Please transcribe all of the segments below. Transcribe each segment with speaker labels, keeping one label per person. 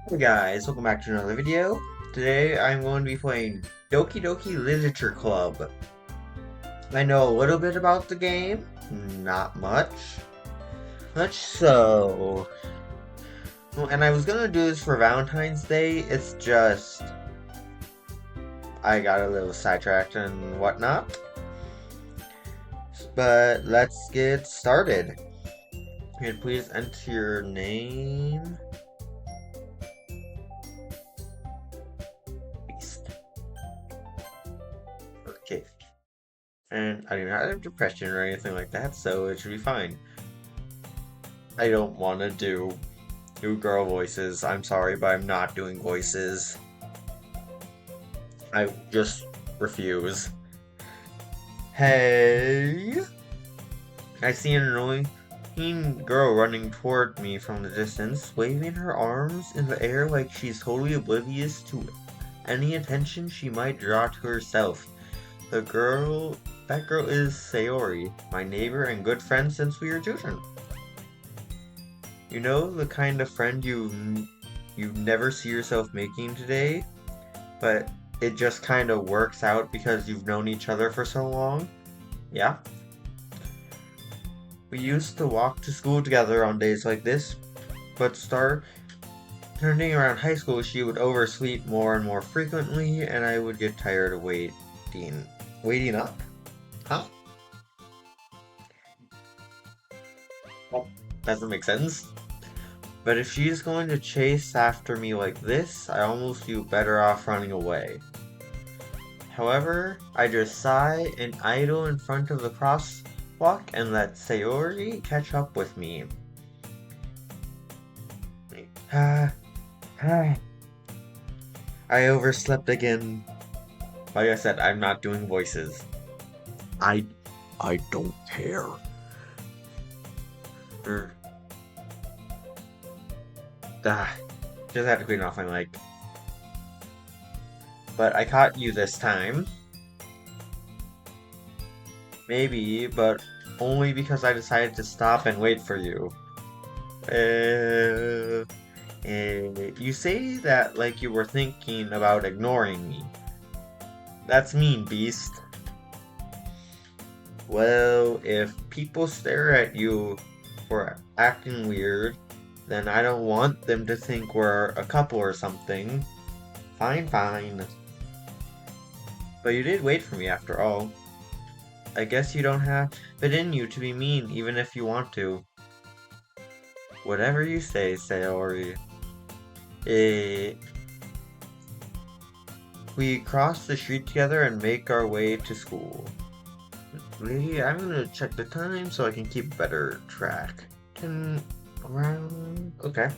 Speaker 1: Hey guys, welcome back to another video. Today I'm going to be playing Doki Doki Literature Club. I know a little bit about the game, not much. Much so. And I was gonna do this for Valentine's Day, it's just I got a little sidetracked and whatnot. But let's get started. Here, please enter your name. Beast. Okay. And I do not have depression or anything like that, so it should be fine. I don't want to do new girl voices. I'm sorry, but I'm not doing voices. I just refuse. Hey! I see an annoying girl running toward me from the distance, waving her arms in the air like she's totally oblivious to any attention she might draw to herself. That girl is Sayori, my neighbor and good friend since we were children. You know, the kind of friend you never see yourself making today, but it just kind of works out because you've known each other for so long? Yeah? We used to walk to school together on days like this, but turning around high school, she would oversleep more and more frequently, and I would get tired of waiting. Waiting up? Huh? That doesn't make sense. But if she's going to chase after me like this, I almost feel better off running away. However, I just sigh and idle in front of the crosswalk and let Sayori catch up with me. I overslept again. Like I said, I'm not doing voices. I don't care. Just had to clean off my mic. But I caught you this time. Maybe, but only because I decided to stop and wait for you. You say that like you were thinking about ignoring me. That's mean, Beast. Well, if people stare at you for acting weird, then I don't want them to think we're a couple or something. Fine, fine. But you did wait for me after all. I guess you don't have it in you to be mean even if you want to. Whatever you say, Sayori. We cross the street together and make our way to school. Really, I'm gonna check the time so I can keep better track. 10 around. Okay.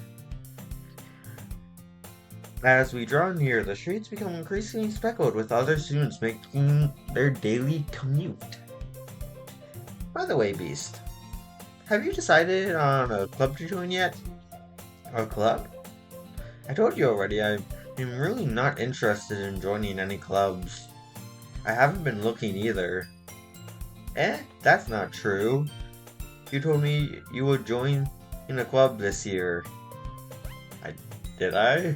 Speaker 1: As we draw near, the streets become increasingly speckled with other students making their daily commute. By the way, Beast, have you decided on a club to join yet? A club? I told you already, I'm really not interested in joining any clubs. I haven't been looking either. That's not true. You told me you would join in a club this year. Did I?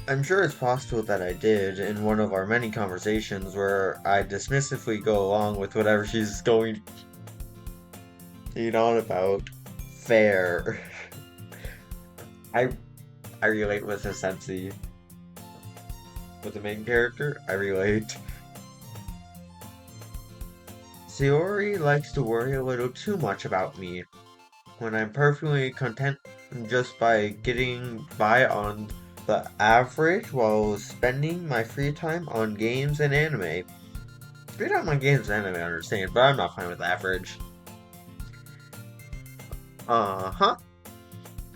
Speaker 1: I'm sure it's possible that I did in one of our many conversations where I dismissively go along with whatever she's going on about. Fair. I relate with the sensei. With the main character, I relate. Sayori likes to worry a little too much about me, when I'm perfectly content just by getting by on the average while spending my free time on games and anime. Free time on games and anime, I understand, but I'm not fine with average. Uh-huh.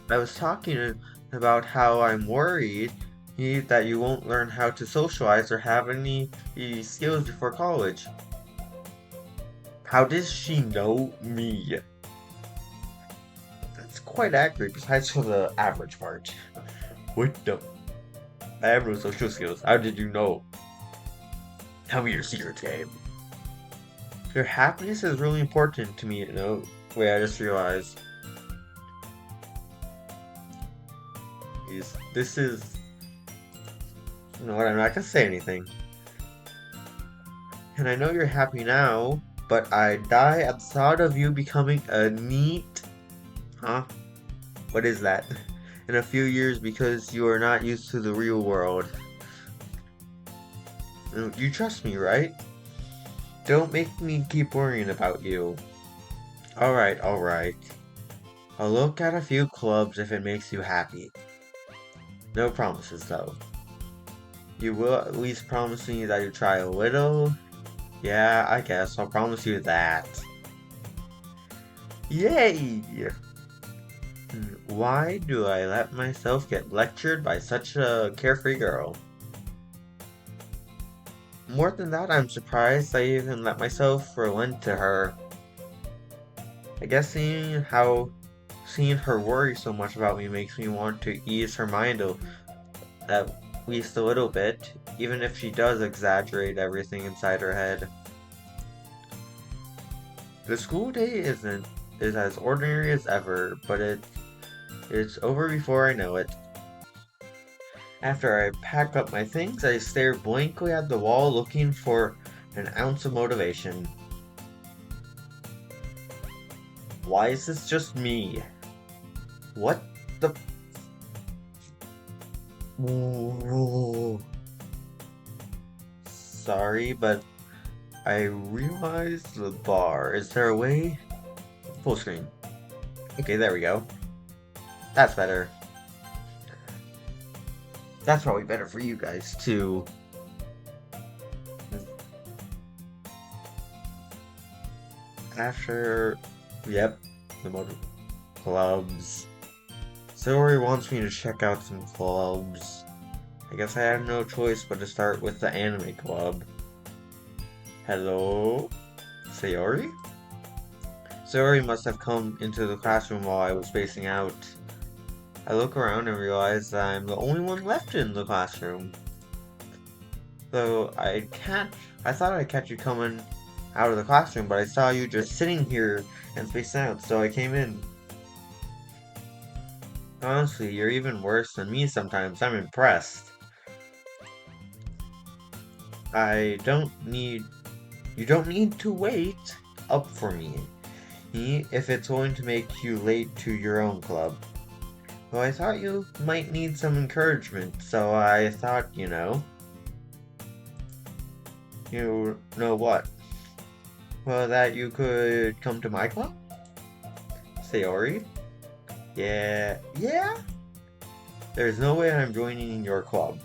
Speaker 1: I was talking about how I'm worried that you won't learn how to socialize or have any skills before college. How does she know me? That's quite accurate, besides for the average part. What the? I have no social skills. How did you know? Tell me your secrets, game. Your happiness is really important to me, you know? Wait, I just realized. This is, you know what, I'm not gonna say anything. And I know you're happy now, but I die at the thought of you becoming a neat, huh? What is that? In a few years because you are not used to the real world. You trust me, right? Don't make me keep worrying about you. Alright, alright. I'll look at a few clubs if it makes you happy. No promises, though. You will at least promise me that you try a little? Yeah, I guess I'll promise you that. Yay! Why do I let myself get lectured by such a carefree girl? More than that, I'm surprised I even let myself relent to her. I guess seeing her worry so much about me makes me want to ease her mind at least a little bit, even if she does exaggerate everything inside her head. The school day is as ordinary as ever, but it's over before I know it. After I pack up my things, I stare blankly at the wall looking for an ounce of motivation. Why is this just me? What the? Ooh. Sorry, but I realized the bar. Is there a way? Full screen. Okay, there we go. That's better. That's probably better for you guys too. After, yep, the motor clubs. Zoe wants me to check out some clubs. I guess I had no choice but to start with the anime club. Hello? Sayori? Sayori must have come into the classroom while I was spacing out. I look around and realize that I'm the only one left in the classroom. So I thought I'd catch you coming out of the classroom, but I saw you just sitting here and spacing out, so I came in. Honestly, you're even worse than me sometimes. I'm impressed. I don't need You don't need to wait up for me if it's going to make you late to your own club. Well, I thought you might need some encouragement, so I thought, you know what? Well, that you could come to my club? Sayori? Yeah, yeah? There's no way I'm joining your club.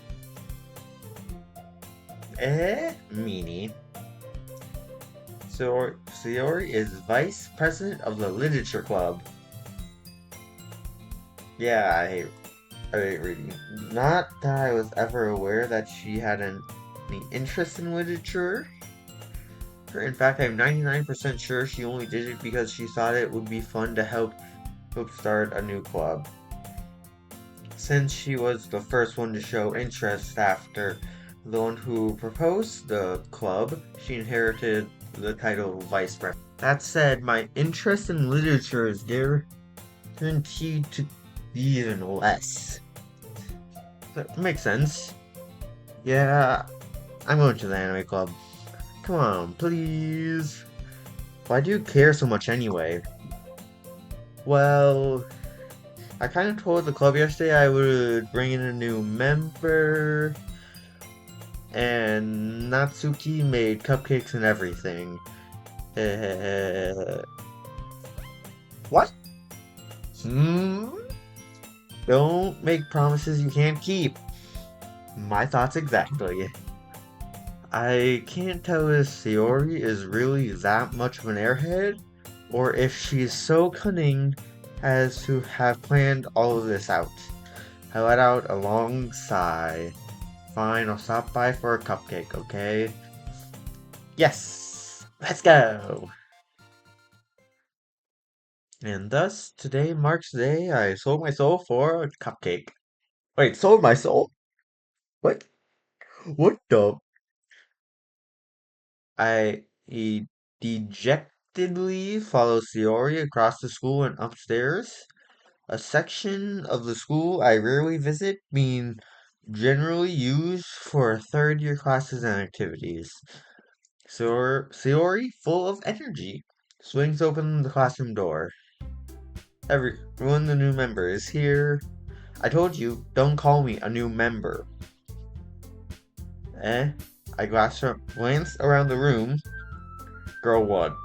Speaker 1: Meanie. So, Sayori is vice president of the literature club. Yeah, I hate reading. Not that I was ever aware that she had any interest in literature. In fact, I'm 99% sure she only did it because she thought it would be fun to help start a new club. Since she was the first one to show interest after the one who proposed the club, she inherited the title of vice president. That said, my interest in literature is guaranteed to be even less. That makes sense. Yeah, I'm going to the anime club. Come on, please. Why do you care so much anyway? Well, I kind of told the club yesterday I would bring in a new member, and Natsuki made cupcakes and everything. Uh, what? Hmm? Don't make promises you can't keep. My thoughts exactly. I can't tell if Sayori is really that much of an airhead, or if she's so cunning as to have planned all of this out. I let out a long sigh. Fine, I'll stop by for a cupcake, okay? Yes! Let's go! And thus, today marks the day I sold my soul for a cupcake. Wait, sold my soul? What? What the? I dejectedly follow Sayori across the school and upstairs. A section of the school I rarely visit, being generally used for third-year classes and activities. Sayori, full of energy, swings open the classroom door. Everyone, the new member is here. I told you, don't call me a new member. Eh? I glance around the room. Girl 1.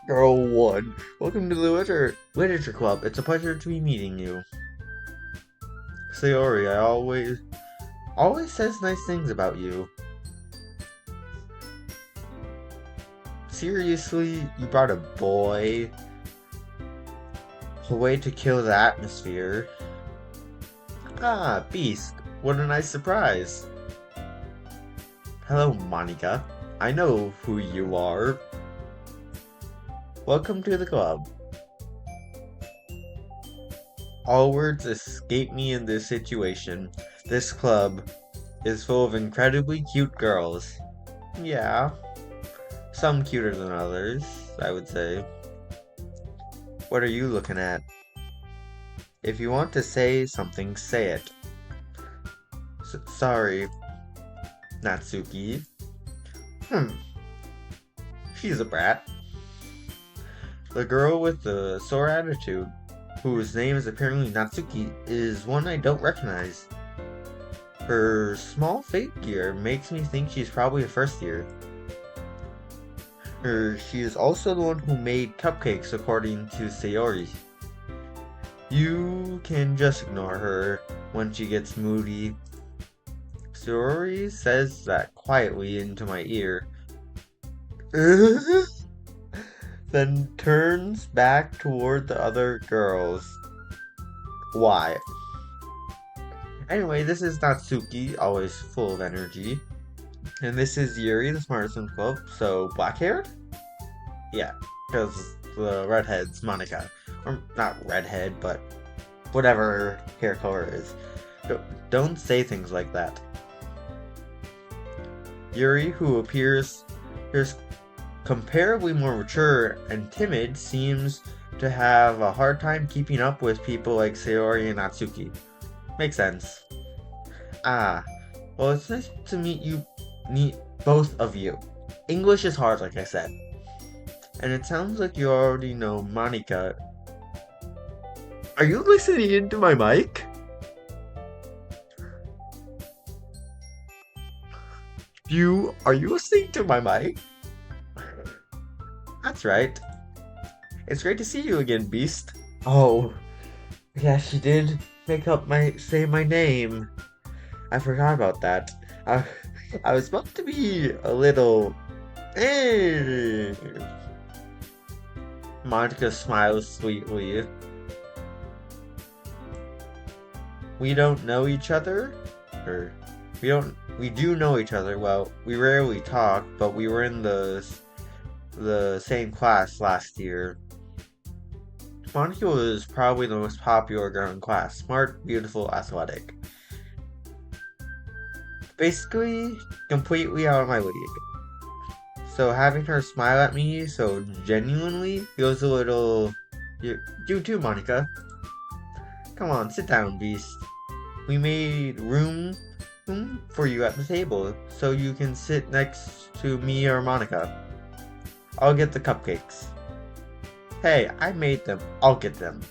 Speaker 1: Girl 1. Welcome to the Literature Club. It's a pleasure to be meeting you. Sayori, I always says nice things about you. Seriously, you brought a boy? A way to kill the atmosphere. Ah, Beast. What a nice surprise. Hello, Monica. I know who you are. Welcome to the club. All words escape me in this situation. This club is full of incredibly cute girls. Yeah, some cuter than others, I would say. What are you looking at? If you want to say something, say it. Sorry, Natsuki. She's a brat. The girl with the sore attitude, whose name is apparently Natsuki, is one I don't recognize. Her small figure makes me think she's probably a first year. She is also the one who made cupcakes, according to Sayori. You can just ignore her when she gets moody. Sayori says that quietly into my ear. Then turns back toward the other girls. Why? Anyway, this is Natsuki, always full of energy. And this is Yuri, the smartest in the club. So, black haired? Yeah, because the redhead's Monica. Or not redhead, but whatever her hair color is. Don't say things like that. Yuri, who appears comparably more mature and timid, seems to have a hard time keeping up with people like Sayori and Natsuki. Makes sense. Ah, well, it's nice to meet both of you. English is hard, like I said. And it sounds like you already know Monica. Are you listening into my mic? Are you listening to my mic? That's right. It's great to see you again, Beast. Oh, yeah, she did say my name. I forgot about that. I was supposed to be a little... Monica smiles sweetly. We don't know each other? We do know each other. Well, we rarely talk, but we were in the same class last year. Monica was probably the most popular girl in class. Smart, beautiful, athletic. Basically, completely out of my league. So having her smile at me so genuinely feels a little... You too, Monica. Come on, sit down, Beast. We made room for you at the table, so you can sit next to me or Monica. I'll get the cupcakes. Hey, I made them. I'll get them.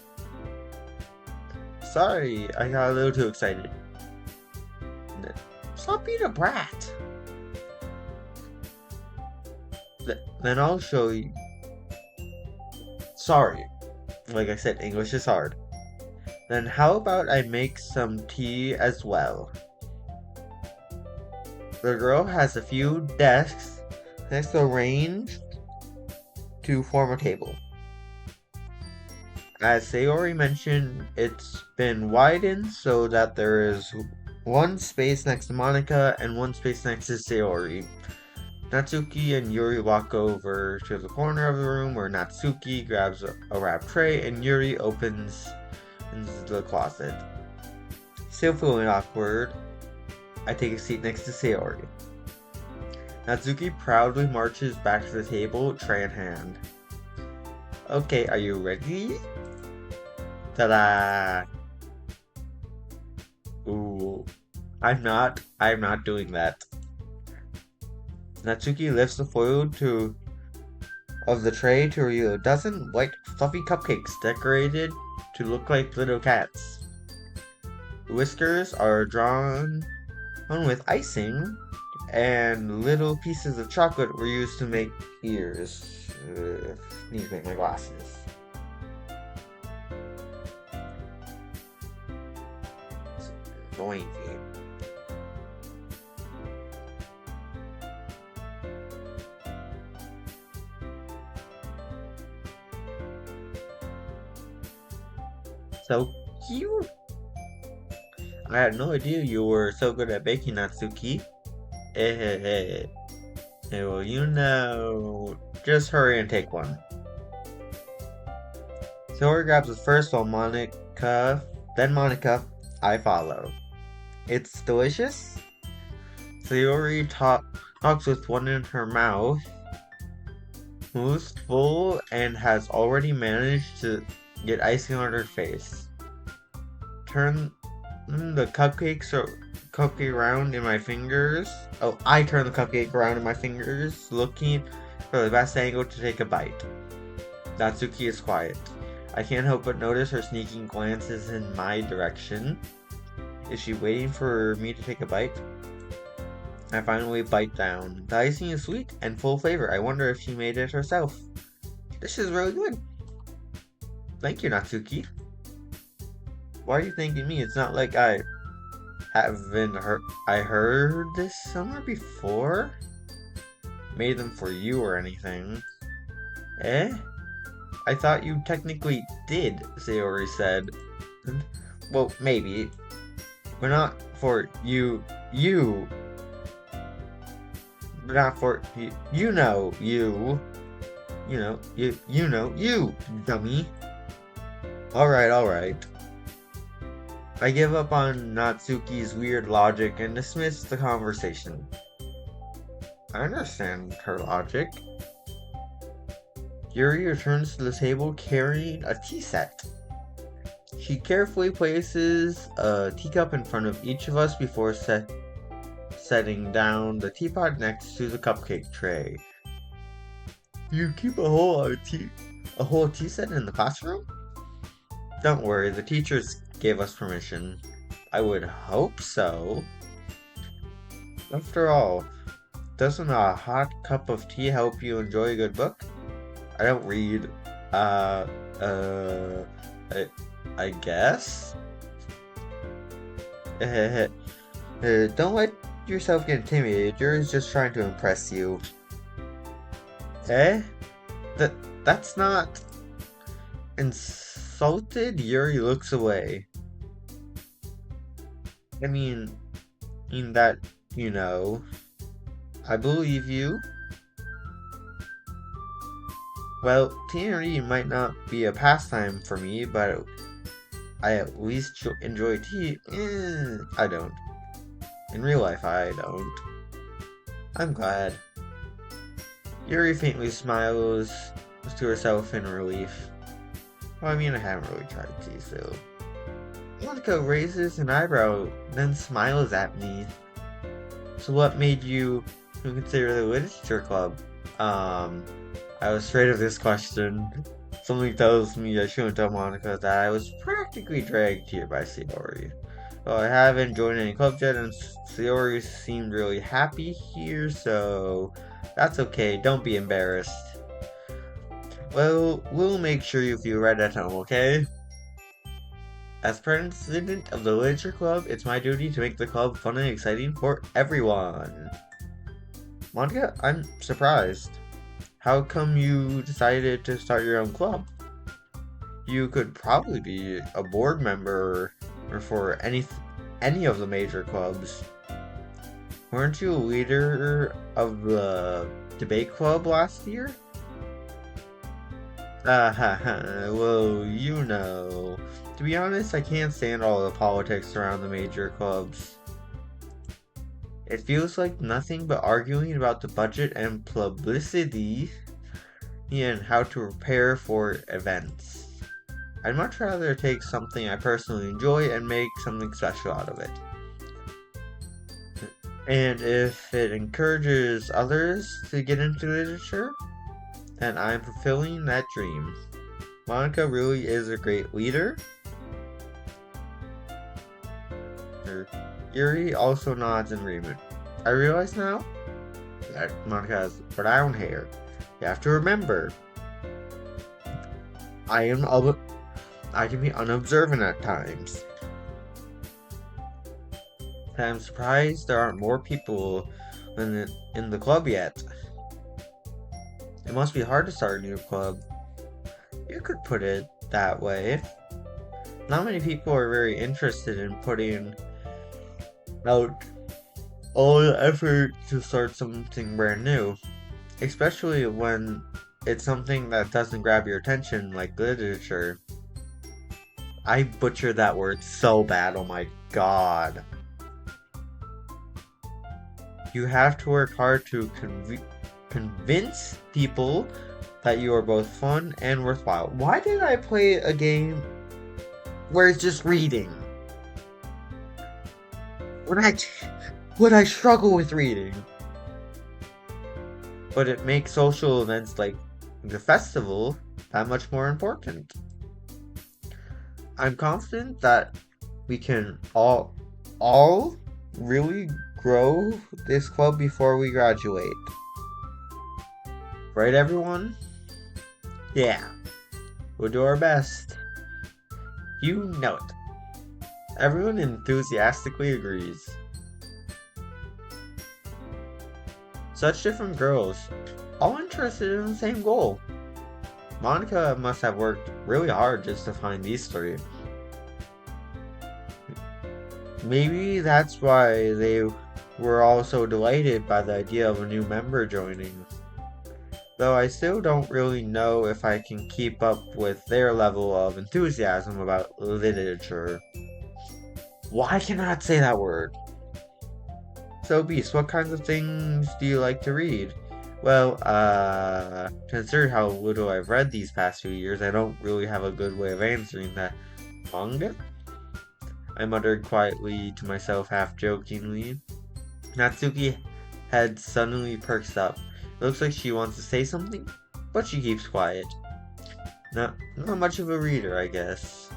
Speaker 1: Sorry, I got a little too excited. Stop being a brat. Then I'll show you. Sorry. Like I said, English is hard. Then how about I make some tea as well? The girl has a few desks arranged to form a table. As Sayori mentioned, it's been widened so that there is one space next to Monica and one space next to Sayori. Natsuki and Yuri walk over to the corner of the room where Natsuki grabs a wrap tray and Yuri opens the closet. Still feeling awkward, I take a seat next to Sayori. Natsuki proudly marches back to the table, tray in hand. Okay, are you ready? Ta-da! Ooh, I'm not doing that. Natsuki lifts the foil of the tray to reveal a dozen white fluffy cupcakes decorated to look like little cats. The whiskers are drawn on with icing, and little pieces of chocolate were used to make ears. Need to make my glasses. It's noisy. So cute. I had no idea you were so good at baking, Natsuki. Eh, well, just hurry and take one. Sora grabs the first while then Monica, I follow. It's delicious. Sayori talks with one in her mouth, who's full and has already managed to get icing on her face. Turn the cupcake around in my fingers. Oh, I turn the cupcake around in my fingers, looking for the best angle to take a bite. Natsuki is quiet. I can't help but notice her sneaking glances in my direction. Is she waiting for me to take a bite? I finally bite down. The icing is sweet and full flavor. I wonder if she made it herself. This is really good. Thank you, Natsuki. Why are you thanking me? It's not like I heard this somewhere before? Made them for you or anything. Eh? I thought you technically did, Sayori said. Well, maybe. But not for you. But not for you. You know, you. You, dummy. Alright. I give up on Natsuki's weird logic and dismiss the conversation. I understand her logic. Yuri returns to the table carrying a tea set. She carefully places a teacup in front of each of us before setting down the teapot next to the cupcake tray. You keep a whole tea set in the classroom? Don't worry, the teachers gave us permission. I would hope so. After all, doesn't a hot cup of tea help you enjoy a good book? I don't read. Uh, uh, I guess? Don't let yourself get intimidated. Yuri's just trying to impress you. Eh? That's not... Insulted, Yuri looks away. I mean that, I believe you. Well, TNT might not be a pastime for me, but I at least enjoy tea. I don't. In real life, I don't. I'm glad. Yuri faintly smiles to herself in relief. Well, I mean, I haven't really tried tea, so... Monica raises an eyebrow, then smiles at me. So what made you consider the literature club? I was afraid of this question. Something tells me I shouldn't tell Monica that I was practically dragged here by Sayori. Well, I haven't joined any clubs yet, and Sayori seemed really happy here, so that's okay. Don't be embarrassed. Well, we'll make sure you feel right at home, okay? As president of the Literature Club, it's my duty to make the club fun and exciting for everyone. Monica, I'm surprised. How come you decided to start your own club? You could probably be a board member or for any of the major clubs. Weren't you a leader of the debate club last year? Well, To be honest, I can't stand all the politics around the major clubs. It feels like nothing but arguing about the budget and publicity and how to prepare for events. I'd much rather take something I personally enjoy and make something special out of it. And if it encourages others to get into literature, then I'm fulfilling that dream. Monica really is a great leader. Yuri also nods in agreement. I realize now that Monica has brown hair. You have to remember, I can be unobservant at times. I'm surprised there aren't more people in the club yet. It must be hard to start a new club. You could put it that way. Not many people are very interested in putting out all the effort to start something brand new, especially when it's something that doesn't grab your attention like literature. I butchered that word so bad, oh my god. You have to work hard to convince people that you are both fun and worthwhile. Why did I play a game where it's just reading? When I struggle with reading. But it makes social events like the festival that much more important. I'm confident that we can all really grow this club before we graduate. Right, everyone? Yeah. We'll do our best. You know it. Everyone enthusiastically agrees. Such different girls, all interested in the same goal. Monica must have worked really hard just to find these three. Maybe that's why they were all so delighted by the idea of a new member joining. Though I still don't really know if I can keep up with their level of enthusiasm about literature. Why cannot say that word? So, Beast, what kinds of things do you like to read? Well, considering how little I've read these past few years, I don't really have a good way of answering that. Manga? I muttered quietly to myself, half jokingly. Natsuki's head suddenly perks up. It looks like she wants to say something, but she keeps quiet. Not much of a reader, I guess.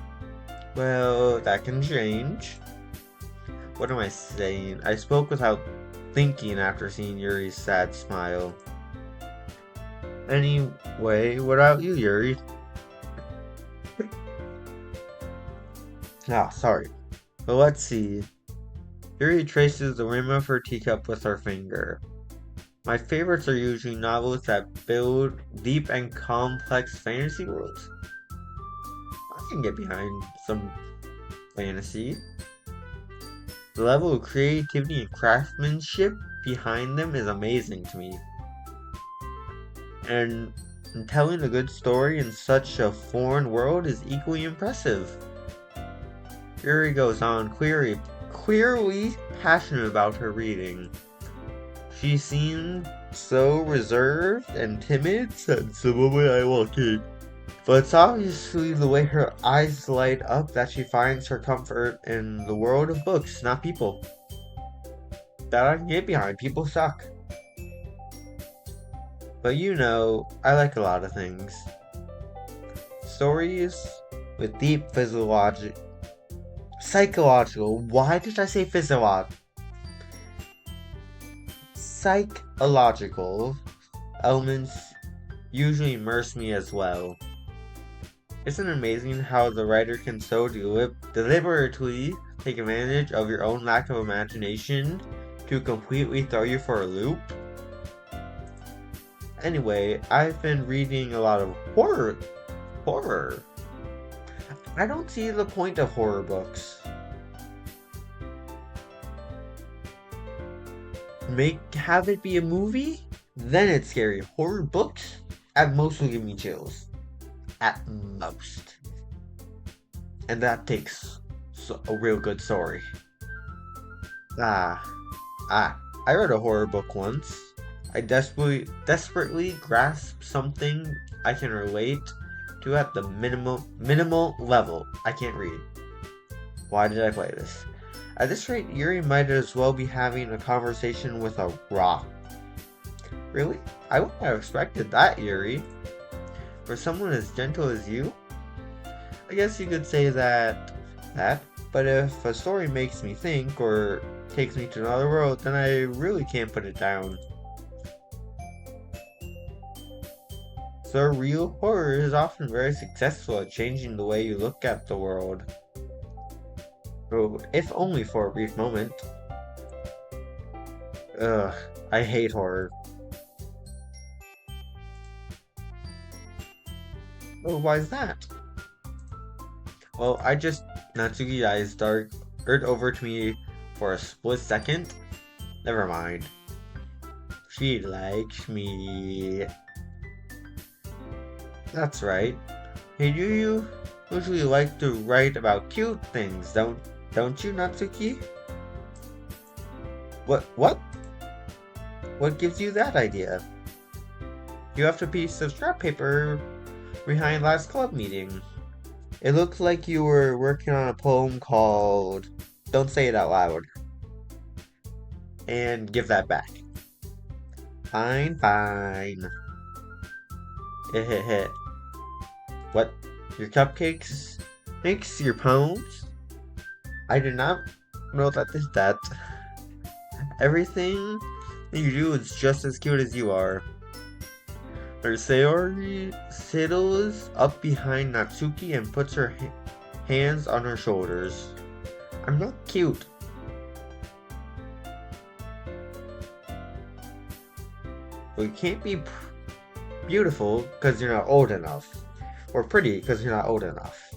Speaker 1: Well, that can change. What am I saying? I spoke without thinking after seeing Yuri's sad smile. Anyway, what about you, Yuri? Sorry. But let's see. Yuri traces the rim of her teacup with her finger. My favorites are usually novels that build deep and complex fantasy worlds. I can get behind some fantasy. The level of creativity and craftsmanship behind them is amazing to me. And telling a good story in such a foreign world is equally impressive. Yuri goes on, clearly passionate about her reading. She seemed so reserved and timid since the moment I walked in. But it's obviously the way her eyes light up that she finds her comfort in the world of books, not people. That I can get behind. People suck. But you know, I like a lot of things. Stories with deep psychological. Why did I say physiological? Psychological elements usually immerse me as well. Isn't it amazing how the writer can so deliberately take advantage of your own lack of imagination to completely throw you for a loop? Anyway, I've been reading a lot of horror. I don't see the point of horror books. Have it be a movie? Then it's scary. Horror books? At most will give me chills. At most. And that takes a real good story. I read a horror book once. I desperately grasped something I can relate to at the minimal level. I can't read. Why did I play this? At this rate, Yuri might as well be having a conversation with a rock. Really? I wouldn't have expected that, Yuri. For someone as gentle as you? I guess you could say that, but if a story makes me think or takes me to another world, then I really can't put it down. So real horror is often very successful at changing the way you look at the world. Oh, if only for a brief moment. Ugh, I hate horror. Oh, why is that? Well, Natsuki's eyes darted over to me for a split second. Never mind. She likes me. That's right. Hey, do you usually like to write about cute things, don't you, Natsuki? What? What gives you that idea? You left a piece of scrap paper behind last club meeting. It looked like you were working on a poem called Don't Say It Out Loud. And give that back. Fine, fine. What? Your cupcakes? Makes your poems? I did not know that did that. Everything that you do is just as cute as you are. Her Sayori settles up behind Natsuki and puts her hands on her shoulders. I'm not cute. Well, you can't be beautiful because you're not old enough. Or pretty because you're not old enough.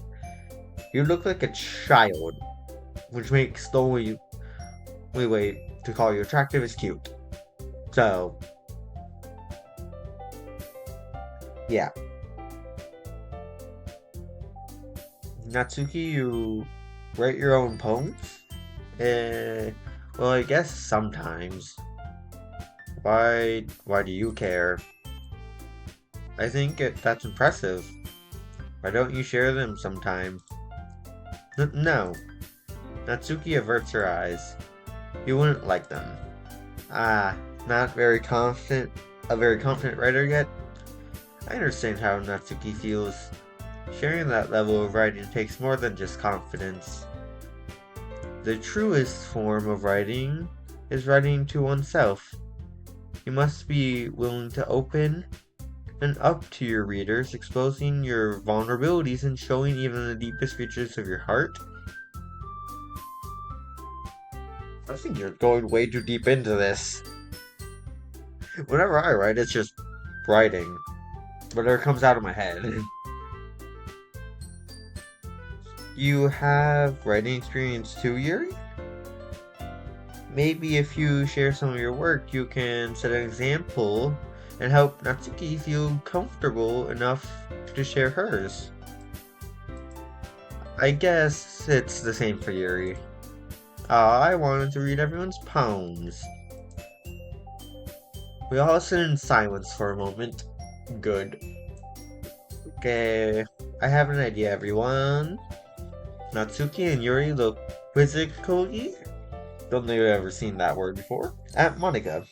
Speaker 1: You look like a child, which makes the only way to call you attractive is cute. So, yeah. Natsuki, you write your own poems? Well, I guess sometimes. Why do you care? I think that's impressive. Why don't you share them sometime? No. Natsuki averts her eyes. You wouldn't like them. Ah, not very confident. A very confident writer yet? I understand how Natsuki feels. Sharing that level of writing takes more than just confidence. The truest form of writing is writing to oneself. You must be willing to open and up to your readers, exposing your vulnerabilities and showing even the deepest features of your heart. I think you're going way too deep into this. Whenever I write, it's just writing. Whatever comes out of my head. You have writing experience too, Yuri? Maybe if you share some of your work, you can set an example and help Natsuki feel comfortable enough to share hers. I guess it's the same for Yuri. I wanted to read everyone's poems. We all sit in silence for a moment. Good. Okay, I have an idea, everyone. Natsuki and Yuri look quizzically, don't think I've ever seen that word before, at Monica.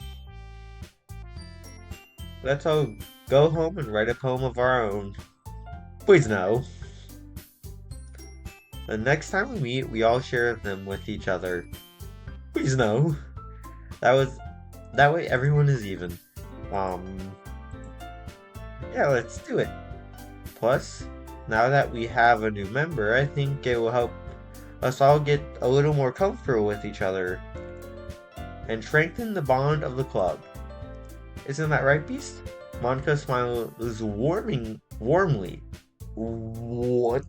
Speaker 1: Let's all go home and write a poem of our own. Please no. The next time we meet, we all share them with each other. Please no. That way everyone is even. Yeah, let's do it. Plus, now that we have a new member, I think it will help us all get a little more comfortable with each other and strengthen the bond of the club. Isn't that right, Beast? Monica's smile was warmly. What?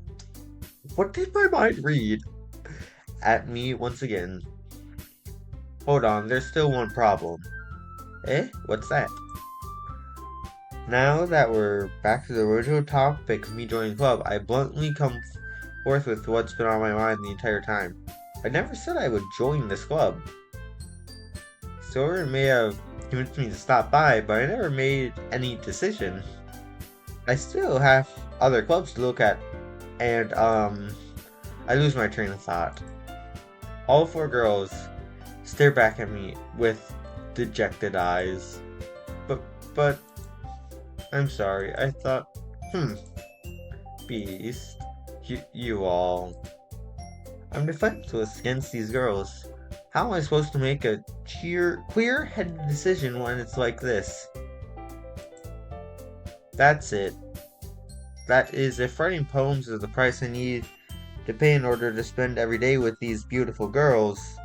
Speaker 1: What did my mind read? At me once again. Hold on, there's still one problem. What's that? Now that we're back to the original topic of me joining the club, I bluntly come forth with what's been on my mind the entire time. I never said I would join this club. Sora may have convinced me to stop by, but I never made any decision. I still have other clubs to look at, and I lose my train of thought. All four girls stare back at me with dejected eyes. But, but, I'm sorry, I thought, hmm, Beast, you all. I'm defenseless against these girls. How am I supposed to make a clear-headed decision when it's like this? That's it. That is, if writing poems is the price I need to pay in order to spend every day with these beautiful girls.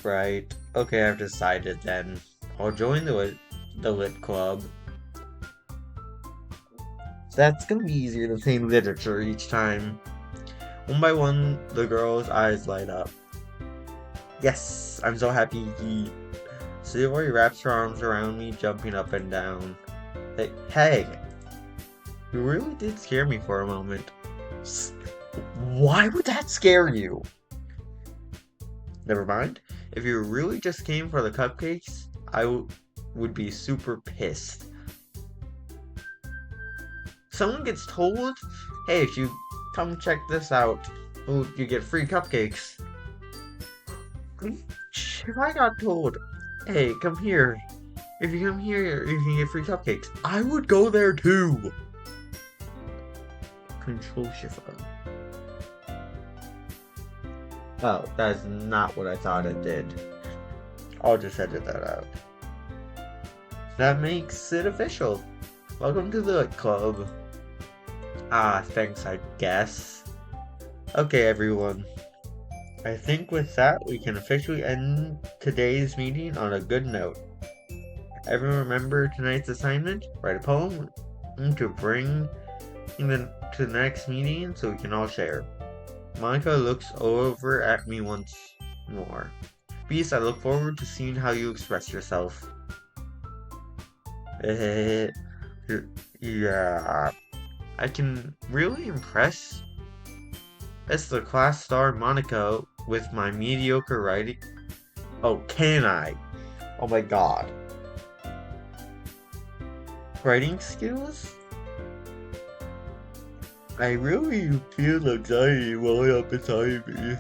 Speaker 1: Right. Okay, I've decided then. I'll join the lit club. That's gonna be easier than saying literature each time. One by one, the girl's eyes light up. Yes, I'm so happy Sayori wraps her arms around me, jumping up and down. Hey, you really did scare me for a moment. Why would that scare you? Never mind. If you really just came for the cupcakes, I would be super pissed. Someone gets told, hey, if you come check this out, you get free cupcakes. If I got told, hey, come here. If you come here, you can get free cupcakes. I would go there too. Control Shift. Oh, that is not what I thought it did. I'll just edit that out. That makes it official. Welcome to the club. Ah, thanks, I guess. Okay, everyone. I think with that, we can officially end today's meeting on a good note. Everyone remember tonight's assignment? Write a poem to bring to the next meeting so we can all share. Monica looks over at me once more. Beast, I look forward to seeing how you express yourself. Yeah. I can really impress as the class star Monica with my mediocre writing. Oh, can I? Oh my god. Writing skills? I really feel anxiety welling up inside me.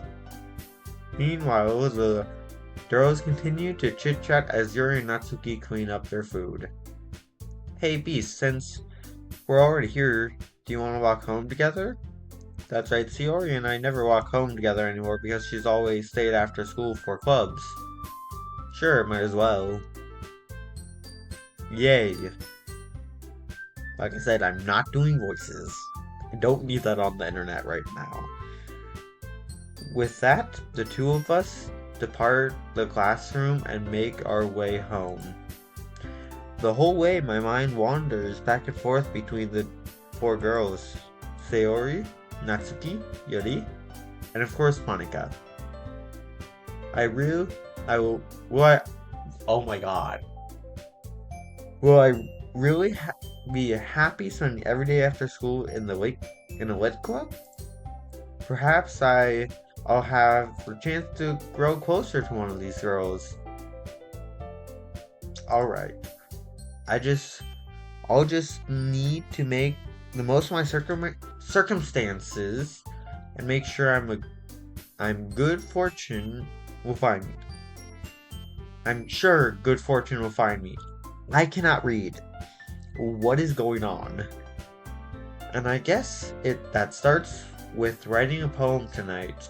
Speaker 1: Meanwhile, the girls continue to chit-chat as Yuri and Natsuki clean up their food. Hey Beast, since we're already here, do you want to walk home together? That's right, Sayori and I never walk home together anymore because she's always stayed after school for clubs. Sure, might as well. Yay. Like I said, I'm not doing voices. I don't need that on the internet right now. With that, the two of us depart the classroom and make our way home. The whole way, my mind wanders back and forth between the four girls, Sayori, Natsuki, Yuri, and of course Monica. Oh my god. Will I really be happy spending every day after school in a lit club? Perhaps I'll have the chance to grow closer to one of these girls. Alright. I'll just need to make the most of my circumstances and make sure good fortune will find me. I'm sure good fortune will find me. I cannot read. What is going on? And I guess that starts with writing a poem tonight.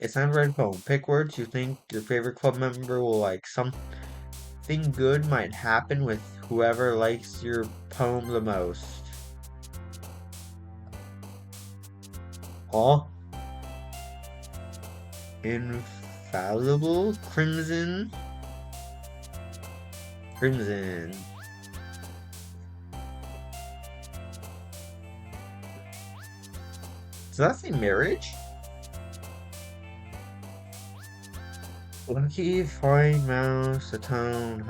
Speaker 1: It's time to write a poem. Pick words you think your favorite club member will like. Something good might happen with whoever likes your poem the most. All infallible crimson. Does that say marriage? Lucky fine mouse, a tone.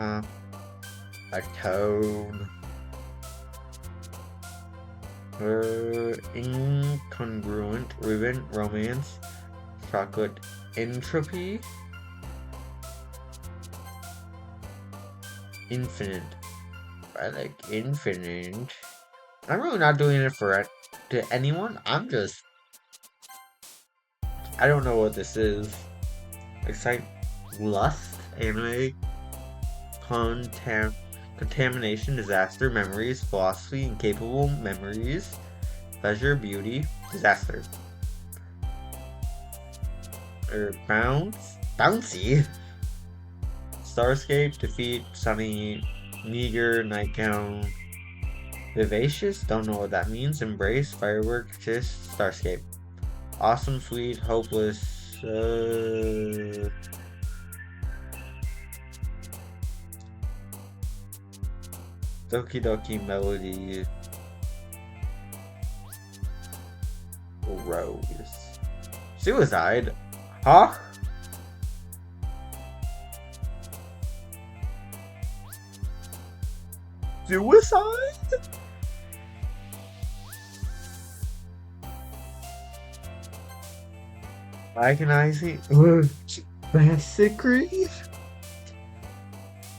Speaker 1: Incongruent ribbon romance, chocolate entropy, infinite I like infinite. I'm really not doing it to anyone. I don't know what this is. Excite, lust, anime, contam, contamination, disaster, memories, philosophy, incapable memories, pleasure, beauty, disaster. Bouncy. Starscape, defeat, sunny, meager, nightgown, vivacious, don't know what that means, embrace, firework, kiss, starscape. Awesome, sweet, hopeless, Doki Doki Melody, Rose. Suicide? Huh? Suicide? Agonizing? Basically?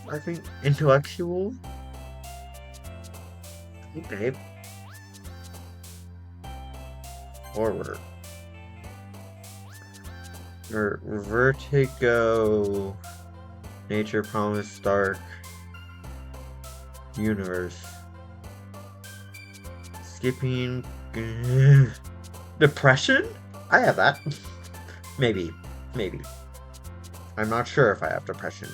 Speaker 1: I think intellectual? Okay. Horror. Vertigo. Nature Promise Dark. Universe. Skipping. Depression? I have that. Maybe. Maybe. I'm not sure if I have depression,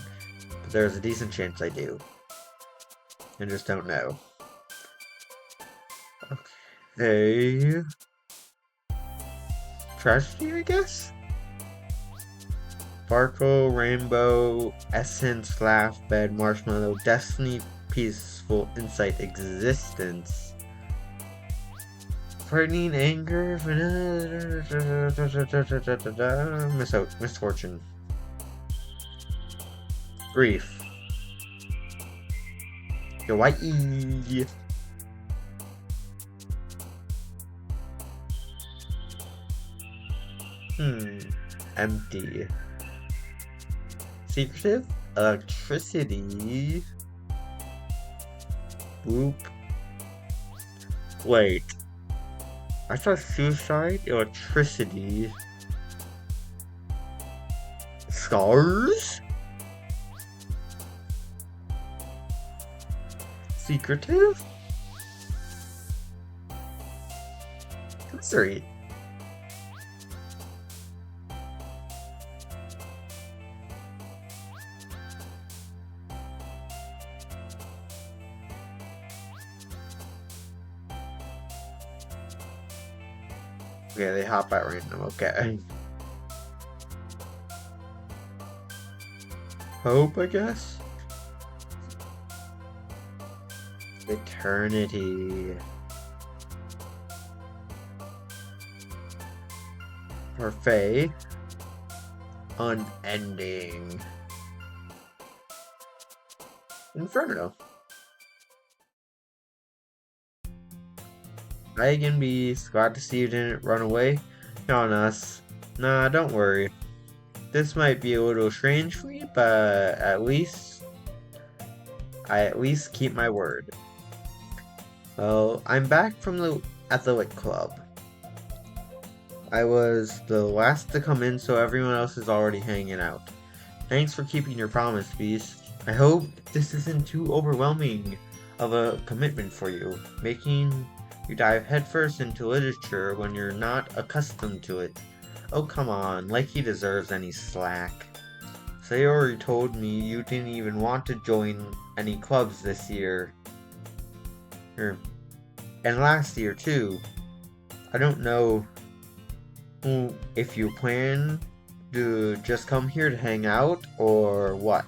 Speaker 1: but there's a decent chance I do. I just don't know. Okay. Tragedy, I guess? Sparkle, rainbow, essence, laugh, bed, marshmallow, destiny, peaceful, insight, existence. Frightening, anger, misfortune. Grief. Kawaii. Empty. Secretive? Electricity. Whoop. Wait. I thought suicide, electricity. Scars? Secretive? Mystery. Okay, they hop at random, okay. Hope, I guess? Eternity. Parfait. Unending. Inferno. Hi again, bees. Glad to see you didn't run away on us. Nah, don't worry. This might be a little strange for you, but I at least keep my word. Well, I'm back at the Lit Club. I was the last to come in, so everyone else is already hanging out. Thanks for keeping your promise, Beast. I hope this isn't too overwhelming of a commitment for you, making you dive headfirst into literature when you're not accustomed to it. Oh, come on, like he deserves any slack. Sayori told me you didn't even want to join any clubs this year. And last year, too. I don't know if you plan to just come here to hang out or what.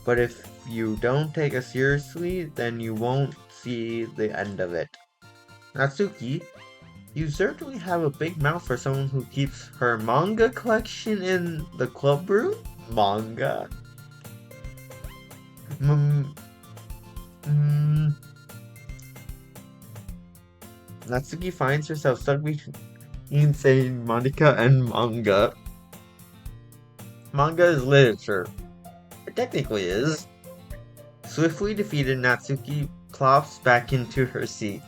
Speaker 1: But if you don't take us seriously, then you won't see the end of it. Natsuki, you certainly have a big mouth for someone who keeps her manga collection in the club room? Manga? Natsuki finds herself stuck between saying Monica and manga. Manga is literature. It technically is. swiftly defeated, Natsuki plops back into her seat.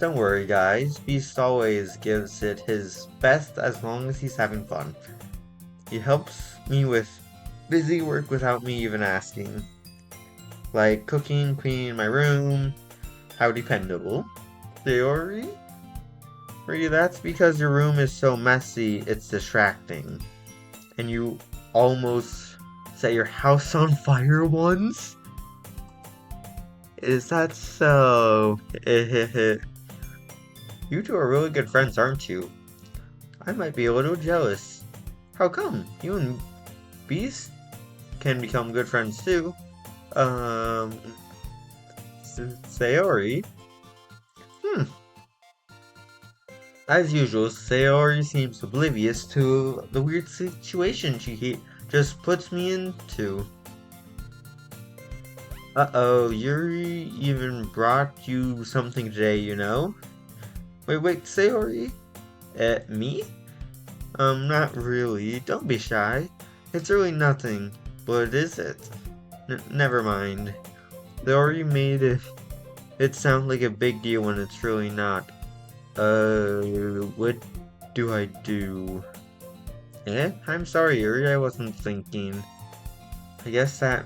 Speaker 1: Don't worry, guys. Beast always gives it his best as long as he's having fun. He helps me with busy work without me even asking. Like cooking, cleaning my room. How dependable. Theory? That's because your room is so messy, it's distracting. And you almost set your house on fire once? Is that so? You two are really good friends, aren't you? I might be a little jealous. How come? You and Beast can become good friends too. Um, Sayori? Hmm. As usual, Sayori seems oblivious to the weird situation she just puts me into. Uh-oh, Yuri even brought you something today, you know? Wait, Sayori? Me? Not really. Don't be shy. It's really nothing. What is it? Never mind. They already made it sound like a big deal when it's really not. What do I do? I'm sorry, Yuri, I wasn't thinking. I guess that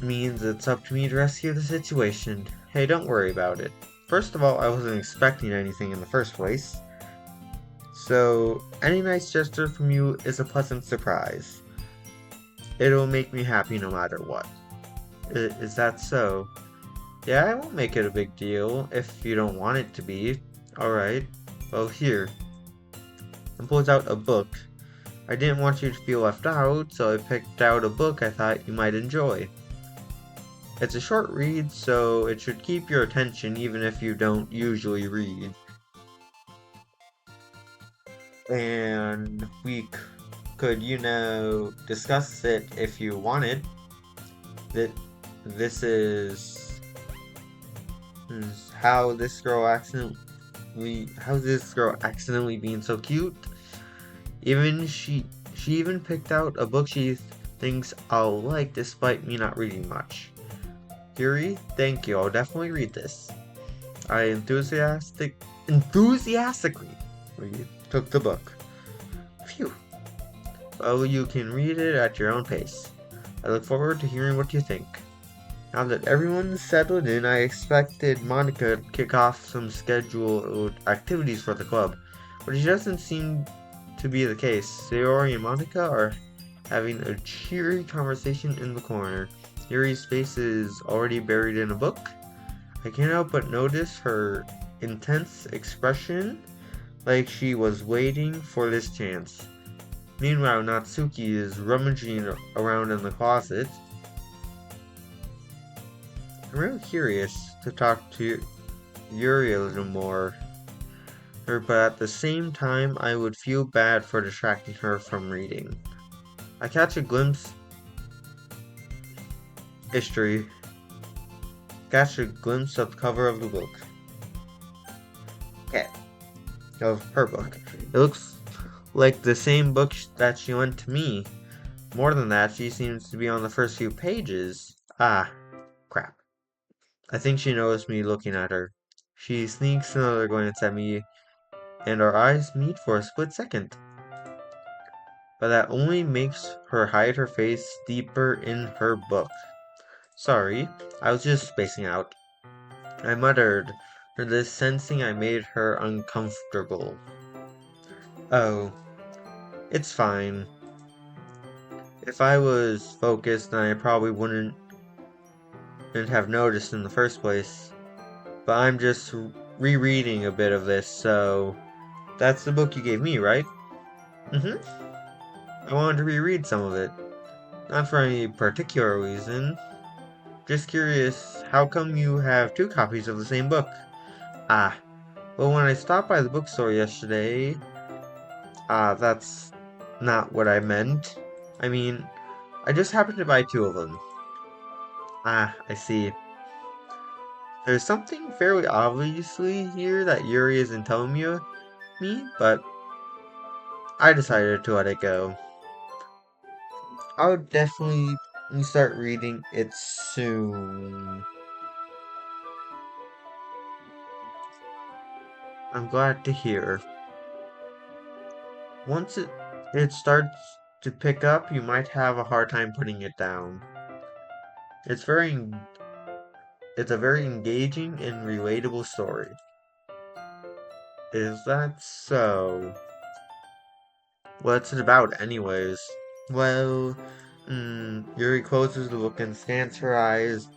Speaker 1: means it's up to me to rescue the situation. Hey, don't worry about it. First of all, I wasn't expecting anything in the first place. So, any nice gesture from you is a pleasant surprise. It'll make me happy no matter what. Is that so? Yeah, I won't make it a big deal if you don't want it to be. Alright. Well, here. And pulls out a book. I didn't want you to feel left out, so I picked out a book I thought you might enjoy. It's a short read, so it should keep your attention even if you don't usually read. And we could, discuss it if you wanted. That this is how's this girl accidentally being so cute? Even she even picked out a book she thinks I'll like despite me not reading much. Yuri, thank you. I'll definitely read this. I enthusiastically took the book. Phew. Well, you can read it at your own pace. I look forward to hearing what you think. Now that everyone's settled in, I expected Monica to kick off some scheduled activities for the club, but it doesn't seem to be the case. Sayori and Monica are having a cheery conversation in the corner. Yuri's face is already buried in a book. I can't help but notice her intense expression, like she was waiting for this chance. Meanwhile, Natsuki is rummaging around in the closet. I'm really curious to talk to Yuri a little more, but at the same time, I would feel bad for distracting her from reading. I history, catch a glimpse of the cover of the book. Yeah, of her book. It looks like the same book that she lent to me. More than that, she seems to be on the first few pages. Ah, crap. I think she noticed me looking at her. She sneaks another glance at me, and our eyes meet for a split second. But that only makes her hide her face deeper in her book. Sorry, I was just spacing out. I muttered, for this sensing I made her uncomfortable. Oh, it's fine. If I was focused, then I probably wouldn't have noticed in the first place. But I'm just rereading a bit of this, so that's the book you gave me, right? Mm-hmm. I wanted to reread some of it. Not for any particular reason. Just curious, how come you have two copies of the same book? Ah, well, when I stopped by the bookstore yesterday, that's not what I meant. I mean, I just happened to buy two of them. Ah, I see. There's something fairly obviously here that Yuri isn't telling me, but I decided to let it go. I would definitely you start reading it soon. I'm glad to hear. Once it starts to pick up, you might have a hard time putting it down. It's very it's a very engaging and relatable story. Is that so? What's it about, anyways? Well, Yuri closes the book and scans her eyes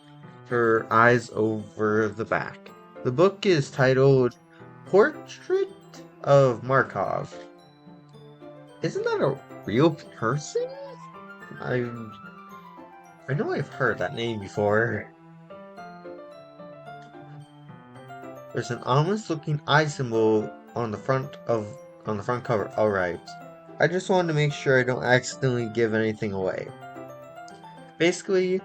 Speaker 1: over the back. The book is titled Portrait of Markov. Isn't that a real person? I I know I've heard that name before. There's an ominous looking eye symbol on the front cover. Alright. I just wanted to make sure I don't accidentally give anything away. Basically,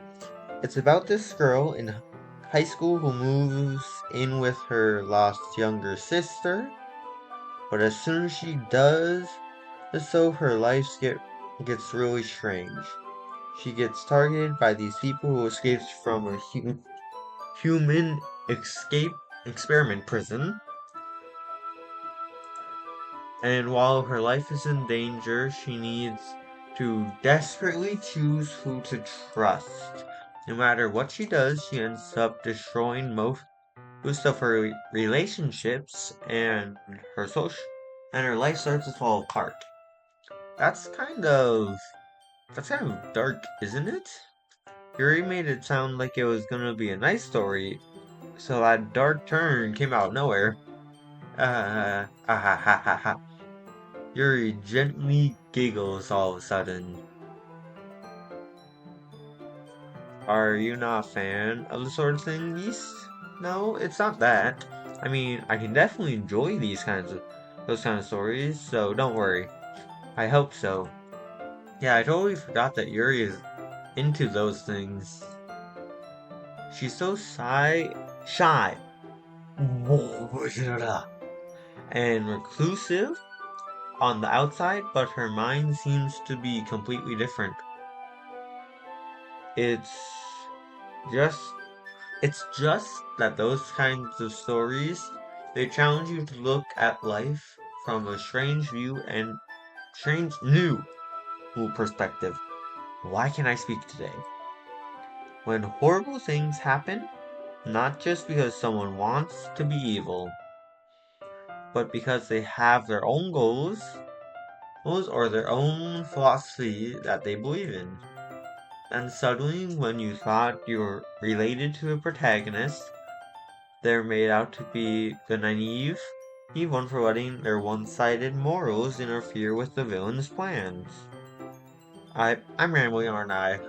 Speaker 1: it's about this girl in high school who moves in with her lost younger sister, but as soon as she does so, her gets really strange. She gets targeted by these people who escaped from a human escape experiment prison. And while her life is in danger, she needs to desperately choose who to trust. No matter what she does, she ends up destroying most of her relationships, and her life starts to fall apart. That's kind of that's kind of dark, isn't it? Yuri made it sound like it was gonna be a nice story, so that dark turn came out of nowhere. Ha ha ha ha. Yuri gently giggles all of a sudden. Are you not a fan of the sort of thing, Yeast? No, it's not that. I mean, I can definitely enjoy those kind of stories, so don't worry. I hope so. Yeah, I totally forgot that Yuri is into those things. She's so shy, and reclusive on the outside, but her mind seems to be completely different. It's just it's just that those kinds of stories they challenge you to look at life from a strange new perspective. Why can I speak today? When horrible things happen, not just because someone wants to be evil, but because they have their own goals or their own philosophy that they believe in. And suddenly, when you thought you were related to a protagonist, they're made out to be the naive one for letting their one-sided morals interfere with the villain's plans. I'm rambling, aren't I?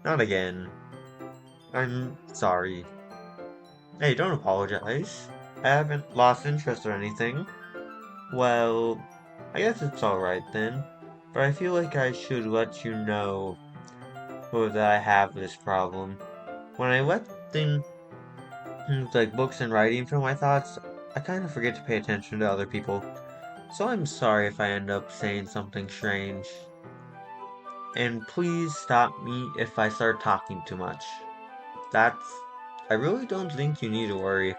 Speaker 1: Not again. I'm sorry. Hey, don't apologize. I haven't lost interest or anything. Well, I guess it's alright then. But I feel like I should let you know that I have this problem. When I let things like books and writing fill my thoughts, I kind of forget to pay attention to other people. So I'm sorry if I end up saying something strange. And please stop me if I start talking too much. That's. I really don't think you need to worry.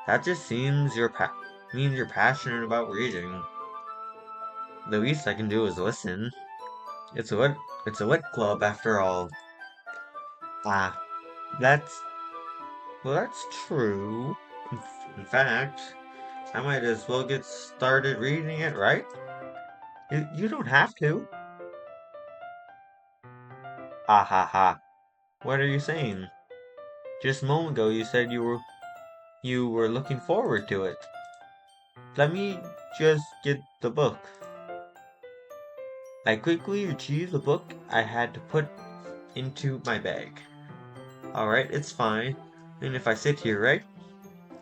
Speaker 1: That just means you're passionate about reading. The least I can do is listen. It's a lit club after all. Ah, that's that's true. In fact, I might as well get started reading it, right? You don't have to. Ha ha ha. What are you saying? Just a moment ago you said you were looking forward to it. Let me just get the book. I quickly retrieved the book I had to put into my bag. Alright, it's fine. And if I sit here, right?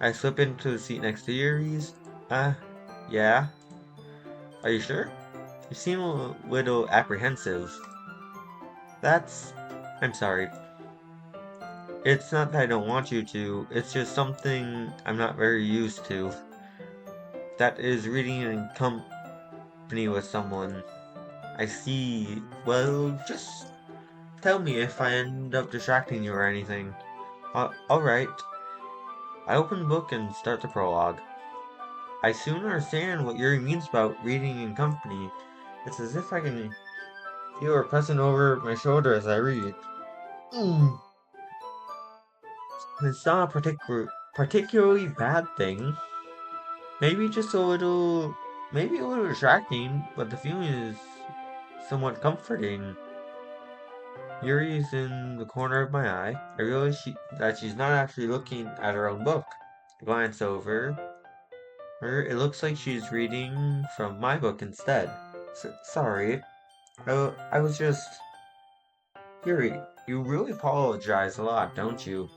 Speaker 1: I slip into the seat next to Yuri's. Yeah. Are you sure? You seem a little apprehensive. That's. I'm sorry. It's not that I don't want you to, it's just something I'm not very used to. That is reading in company with someone. I see. Well, just tell me if I end up distracting you or anything. Alright. I open the book and start the prologue. I soon understand what Yuri means about reading in company. It's as if I can feel her pressing over my shoulder as I read. Mm. It's not a particularly bad thing. Maybe just maybe a little distracting, but the feeling is somewhat comforting. Yuri's in the corner of my eye. I realize that she's not actually looking at her own book. I glance over her. It looks like she's reading from my book instead. Sorry. I was just... Yuri, you really apologize a lot, don't you?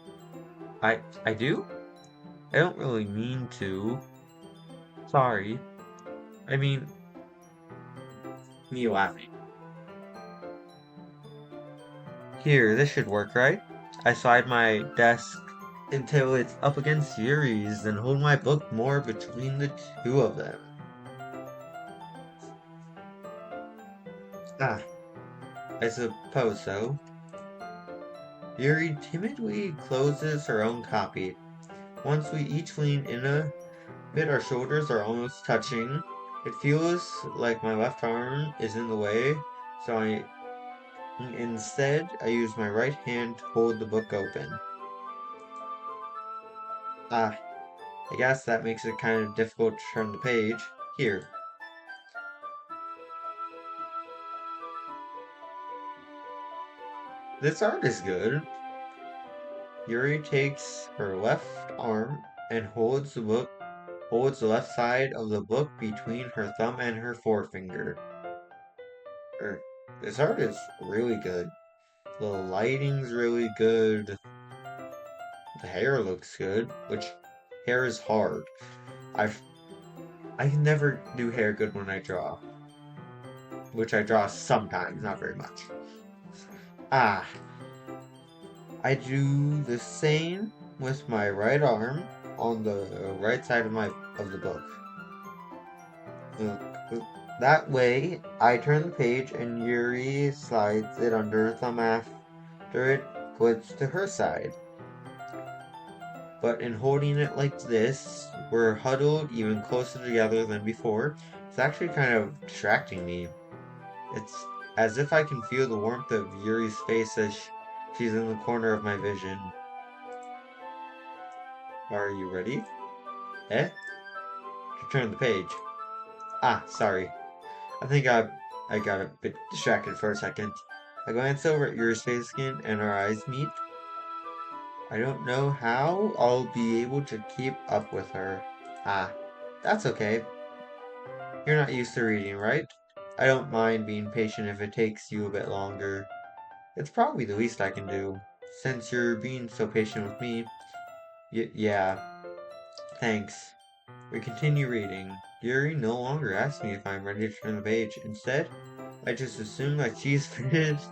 Speaker 1: I do? I don't really mean to. Sorry. I mean, me laughing. Here, this should work, right? I slide my desk until it's up against Yuri's, then hold my book more between the two of them. Ah, I suppose so. Yuri timidly closes her own copy. Once we each lean in a bit, our shoulders are almost touching. It feels like my left arm is in the way, so instead I use my right hand to hold the book open. Ah, I guess that makes it kind of difficult to turn the page. Here. This art is good. Yuri takes her left arm and holds the left side of the book between her thumb and her forefinger. Er, this art is really good. The lighting's really good. The hair looks good, which hair is hard. I've I can never do hair good when I draw, which I draw sometimes, not very much. Ah, I do the same with my right arm on the right side of the book. That way, I turn the page and Yuri slides it under her thumb after it flips to her side. But in holding it like this, we're huddled even closer together than before. It's actually kind of distracting me. It's as if I can feel the warmth of Yuri's face as she's in the corner of my vision. Are you ready? Eh? To turn the page. Ah, sorry. I think I got a bit distracted for a second. I glance over at Yuri's face again and our eyes meet. I don't know how I'll be able to keep up with her. Ah, that's okay. You're not used to reading, right? I don't mind being patient if it takes you a bit longer. It's probably the least I can do, since you're being so patient with me. Yeah, thanks. We continue reading. Yuri no longer asks me if I'm ready to turn the page. Instead, I just assume that she's finished.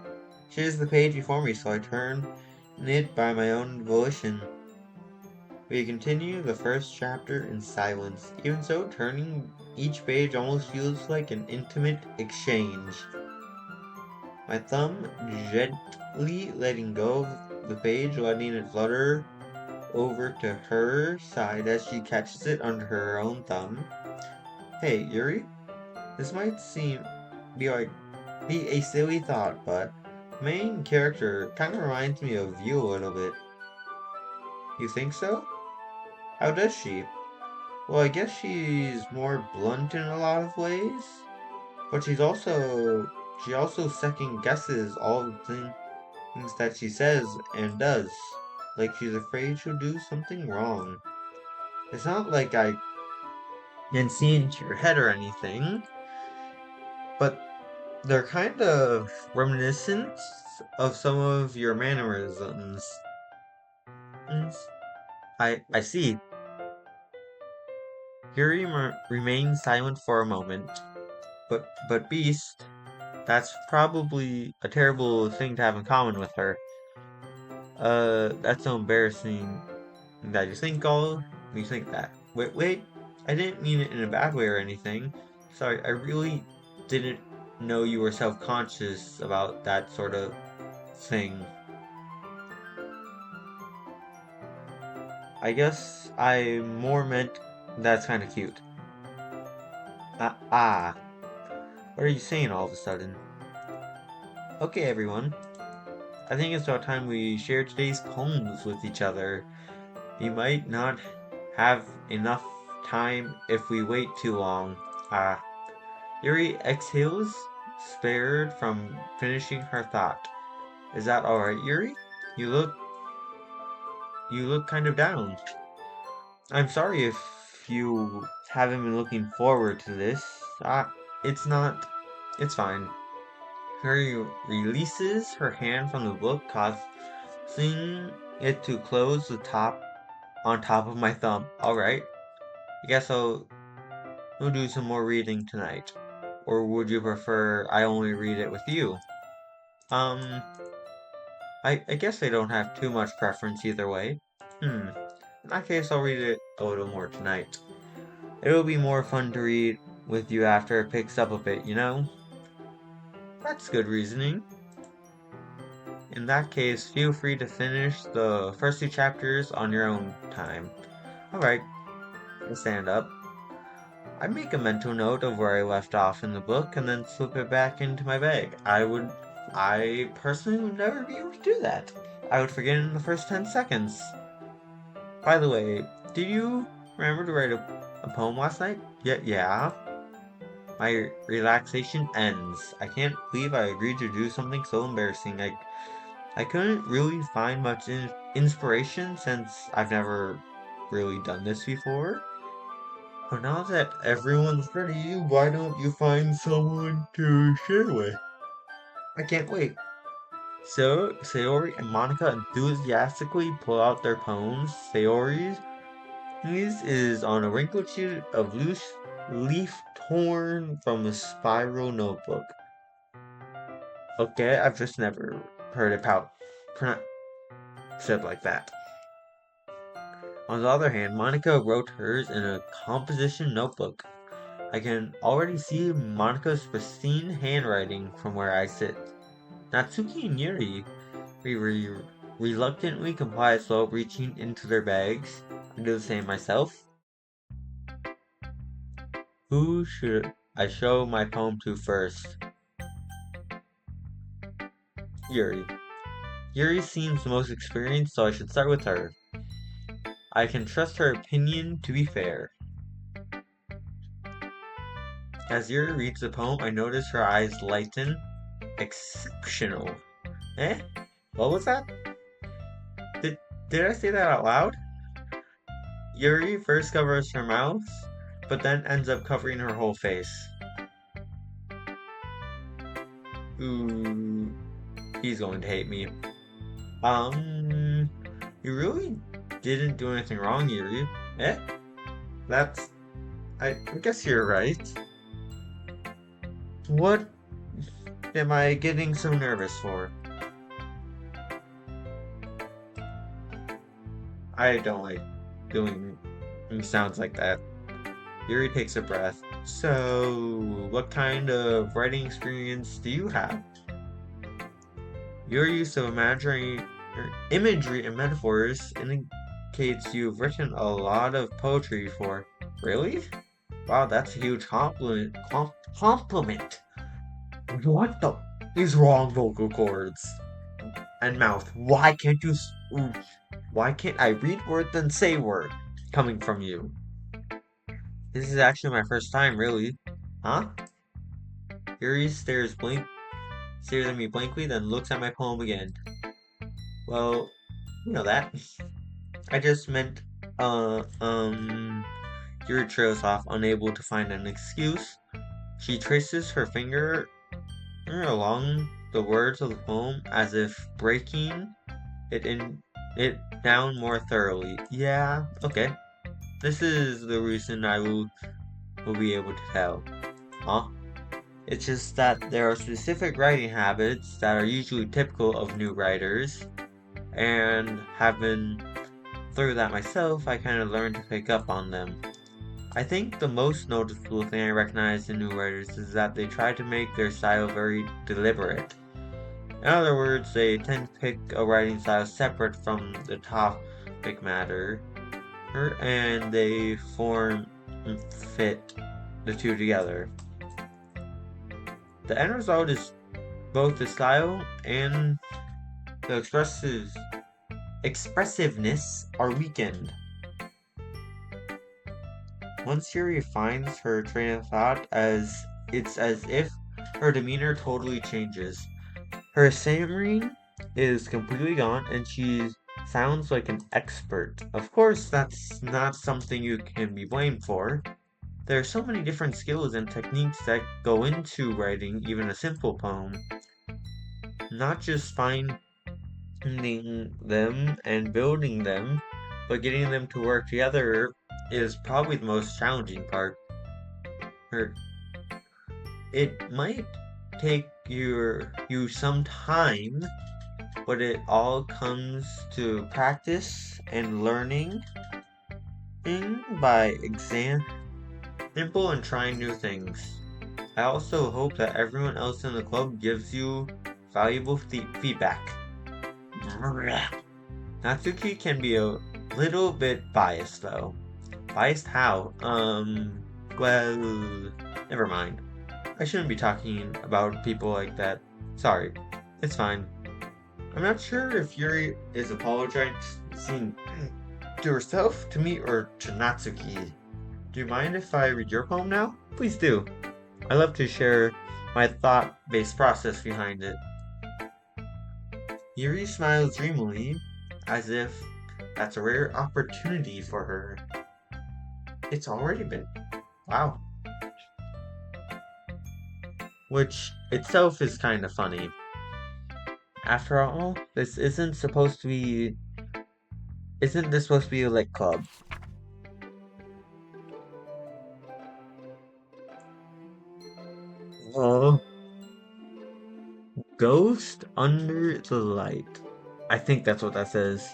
Speaker 1: She has the page before me, so I turn it by my own volition. We continue the first chapter in silence. Even so, turning each page almost feels like an intimate exchange. My thumb gently letting go of the page, letting it flutter over to her side as she catches it under her own thumb. Hey, Yuri, this might be like be a silly thought, but the main character kind of reminds me of you a little bit. You think so? How does she? Well, I guess she's more blunt in a lot of ways, but she also second guesses all the things that she says and does. Like she's afraid she'll do something wrong. It's not like I can see into your head or anything, but they're kind of reminiscent of some of your mannerisms. I see. Yuri remains silent for a moment. But Beast, that's probably a terrible thing to have in common with her. That's so embarrassing that you think that. Wait, I didn't mean it in a bad way or anything. Sorry, I really didn't know you were self-conscious about that sort of. thing. I guess I more meant that's kind of cute. Ah, what are you saying all of a sudden? Okay, everyone. I think it's about time we share today's poems with each other. We might not have enough time if we wait too long. Ah, Yuri exhales, spared from finishing her thought. Is that alright, Yuri? You look you look kind of down. I'm sorry if you haven't been looking forward to this. It's not. It's fine. Yuri releases her hand from the book, causing it to close the top on top of my thumb. Alright. I guess we'll do some more reading tonight. Or would you prefer I only read it with you? Um, I guess I don't have too much preference either way. In that case, I'll read it a little more tonight. It'll be more fun to read with you after it picks up a bit, you know? That's good reasoning. In that case, feel free to finish the first two chapters on your own time. Alright, I stand up. I make a mental note of where I left off in the book and then slip it back into my bag. I personally would never be able to do that. I would forget in the first 10 seconds. By the way, did you remember to write a poem last night? Yeah. My relaxation ends. I can't believe I agreed to do something so embarrassing. I couldn't really find much inspiration since I've never really done this before. But now that everyone's ready, why don't you find someone to share with? I can't wait. So, Sayori and Monica enthusiastically pull out their poems. Sayori's is on a wrinkled sheet of loose leaf torn from a spiral notebook. Okay, I've just never heard it said like that. On the other hand, Monica wrote hers in a composition notebook. I can already see Monica's pristine handwriting from where I sit. Natsuki and Yuri reluctantly comply as well, reaching into their bags. I do the same myself. Who should I show my poem to first? Yuri. Yuri seems the most experienced, so I should start with her. I can trust her opinion to be fair. As Yuri reads the poem, I notice her eyes lighten. Exceptional. Eh? What was that? Did I say that out loud? Yuri first covers her mouth, but then ends up covering her whole face. Ooh, he's going to hate me. You really didn't do anything wrong, Yuri. Eh? I guess you're right. What am I getting so nervous for? I don't like doing sounds like that. Yuri takes a breath. So, what kind of writing experience do you have? Your use of imagery and metaphors indicates you've written a lot of poetry before. Really? Wow, that's a huge compliment. Compliment. What the is wrong, vocal cords and mouth? Why can't I read word then say word coming from you? This is actually my first time, really. Huh? Yuri stares at me blankly, then looks at my poem again. Well, you know that. I just meant, Yuri trails off, unable to find an excuse. She traces her finger along the words of the poem as if breaking it down more thoroughly. Yeah, okay. This is the reason I will be able to tell. Huh? It's just that there are specific writing habits that are usually typical of new writers, and having through that myself, I kind of learned to pick up on them. I think the most noticeable thing I recognize in new writers is that they try to make their style very deliberate. In other words, they tend to pick a writing style separate from the topic matter, and they form and fit the two together. The end result is both the style and the expressiveness are weakened. Once Yuri finds her train of thought, it's as if her demeanor totally changes. Her stammering is completely gone, and she sounds like an expert. Of course, that's not something you can be blamed for. There are so many different skills and techniques that go into writing even a simple poem. Not just finding them and building them, but getting them to work together is probably the most challenging part. Or it might take you some time, but it all comes to practice and learning by example and trying new things. I also hope that everyone else in the club gives you valuable feedback. Natsuki can be a little bit biased though. Biased how? Well, never mind. I shouldn't be talking about people like that. Sorry. It's fine. I'm not sure if Yuri is apologizing to herself, to me, or to Natsuki. Do you mind if I read your poem now? Please do. I love to share my thought-based process behind it. Yuri smiles dreamily, as if that's a rare opportunity for her. It's already been. Wow. Which itself is kind of funny. After all, this isn't supposed to be. Isn't this supposed to be a lit club? Oh, Ghost Under the Light. I think that's what that says.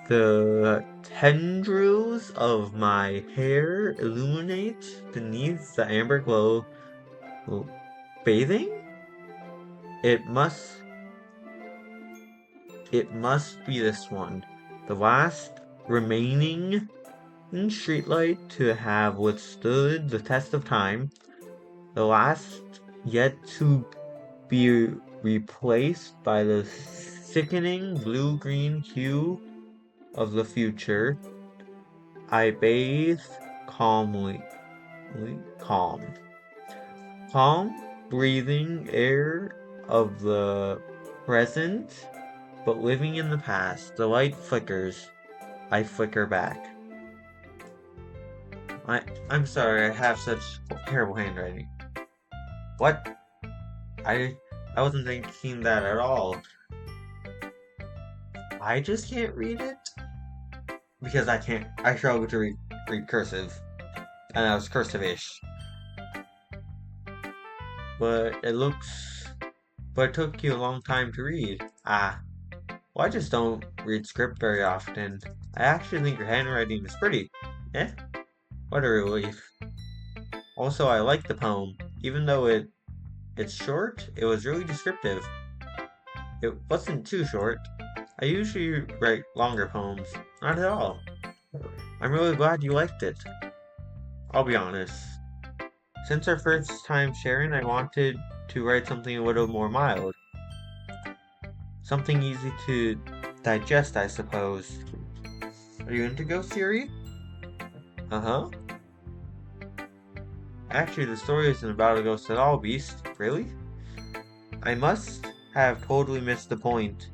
Speaker 1: The tendrils of my hair illuminate beneath the amber glow. Bathing? It must it must be this one. The last remaining streetlight to have withstood the test of time. The last yet to be replaced by the sickening blue-green hue of the future. I bathe calmly, calm, calm, breathing air of the present, but living in the past. The light flickers. I flicker back. I'm sorry. I have such terrible handwriting. What? I I wasn't thinking that at all. I just can't read it because I can't. I struggle to read cursive, and I was cursive-ish. But it looks. But it took you a long time to read. Ah, well, I just don't read script very often. I actually think your handwriting is pretty. Eh? What a relief. Also, I like the poem. Even though it's short, it was really descriptive. It wasn't too short. I usually write longer poems. Not at all. I'm really glad you liked it. I'll be honest. Since our first time sharing, I wanted to write something a little more mild. Something easy to digest, I suppose. Are you into ghost theory? Uh-huh. Actually, the story isn't about a ghost at all, Beast. Really? I must have totally missed the point.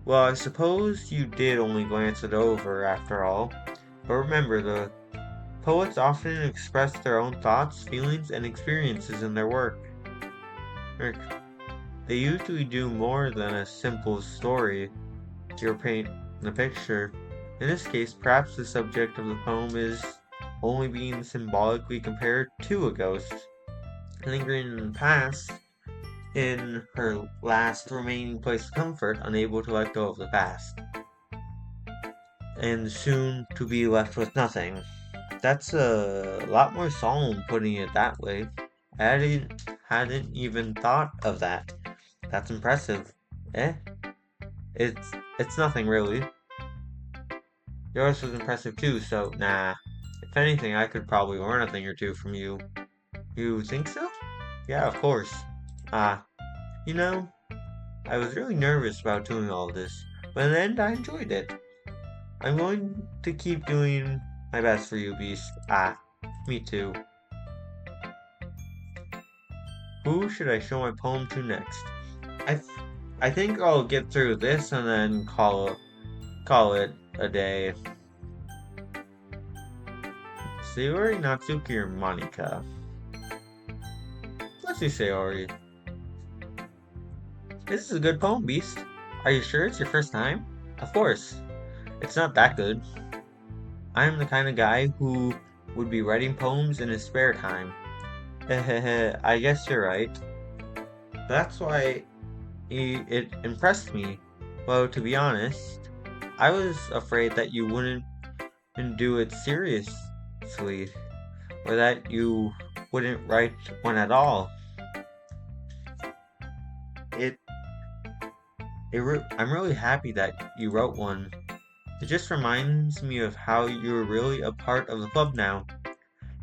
Speaker 1: Well, I suppose you did only glance it over, after all. But remember, the poets often express their own thoughts, feelings, and experiences in their work. They usually do more than a simple story to paint the picture. In this case, perhaps the subject of the poem is only being symbolically compared to a ghost, lingering in the past, in her last remaining place of comfort, unable to let go of the past, and soon to be left with nothing. That's a lot more solemn putting it that way. I hadn't even thought of that. That's impressive. Eh? It's nothing really. Yours was impressive too, so nah. If anything, I could probably learn a thing or two from you. You think so? Yeah, of course. Ah, you know, I was really nervous about doing all this, but in the end I enjoyed it. I'm going to keep doing my best for you, Beast. Ah, me too. Who should I show my poem to next? I th- I think I'll get through this and then call it a day. Sayori, Natsuki, or Monica? Let's see Sayori. This is a good poem, Beast. Are you sure it's your first time? Of course. It's not that good. I am the kind of guy who would be writing poems in his spare time. I guess you're right. That's why it impressed me. Well, to be honest, I was afraid that you wouldn't do it seriously, or that you wouldn't write one at all. It, I'm really happy that you wrote one. It just reminds me of how you're really a part of the club now.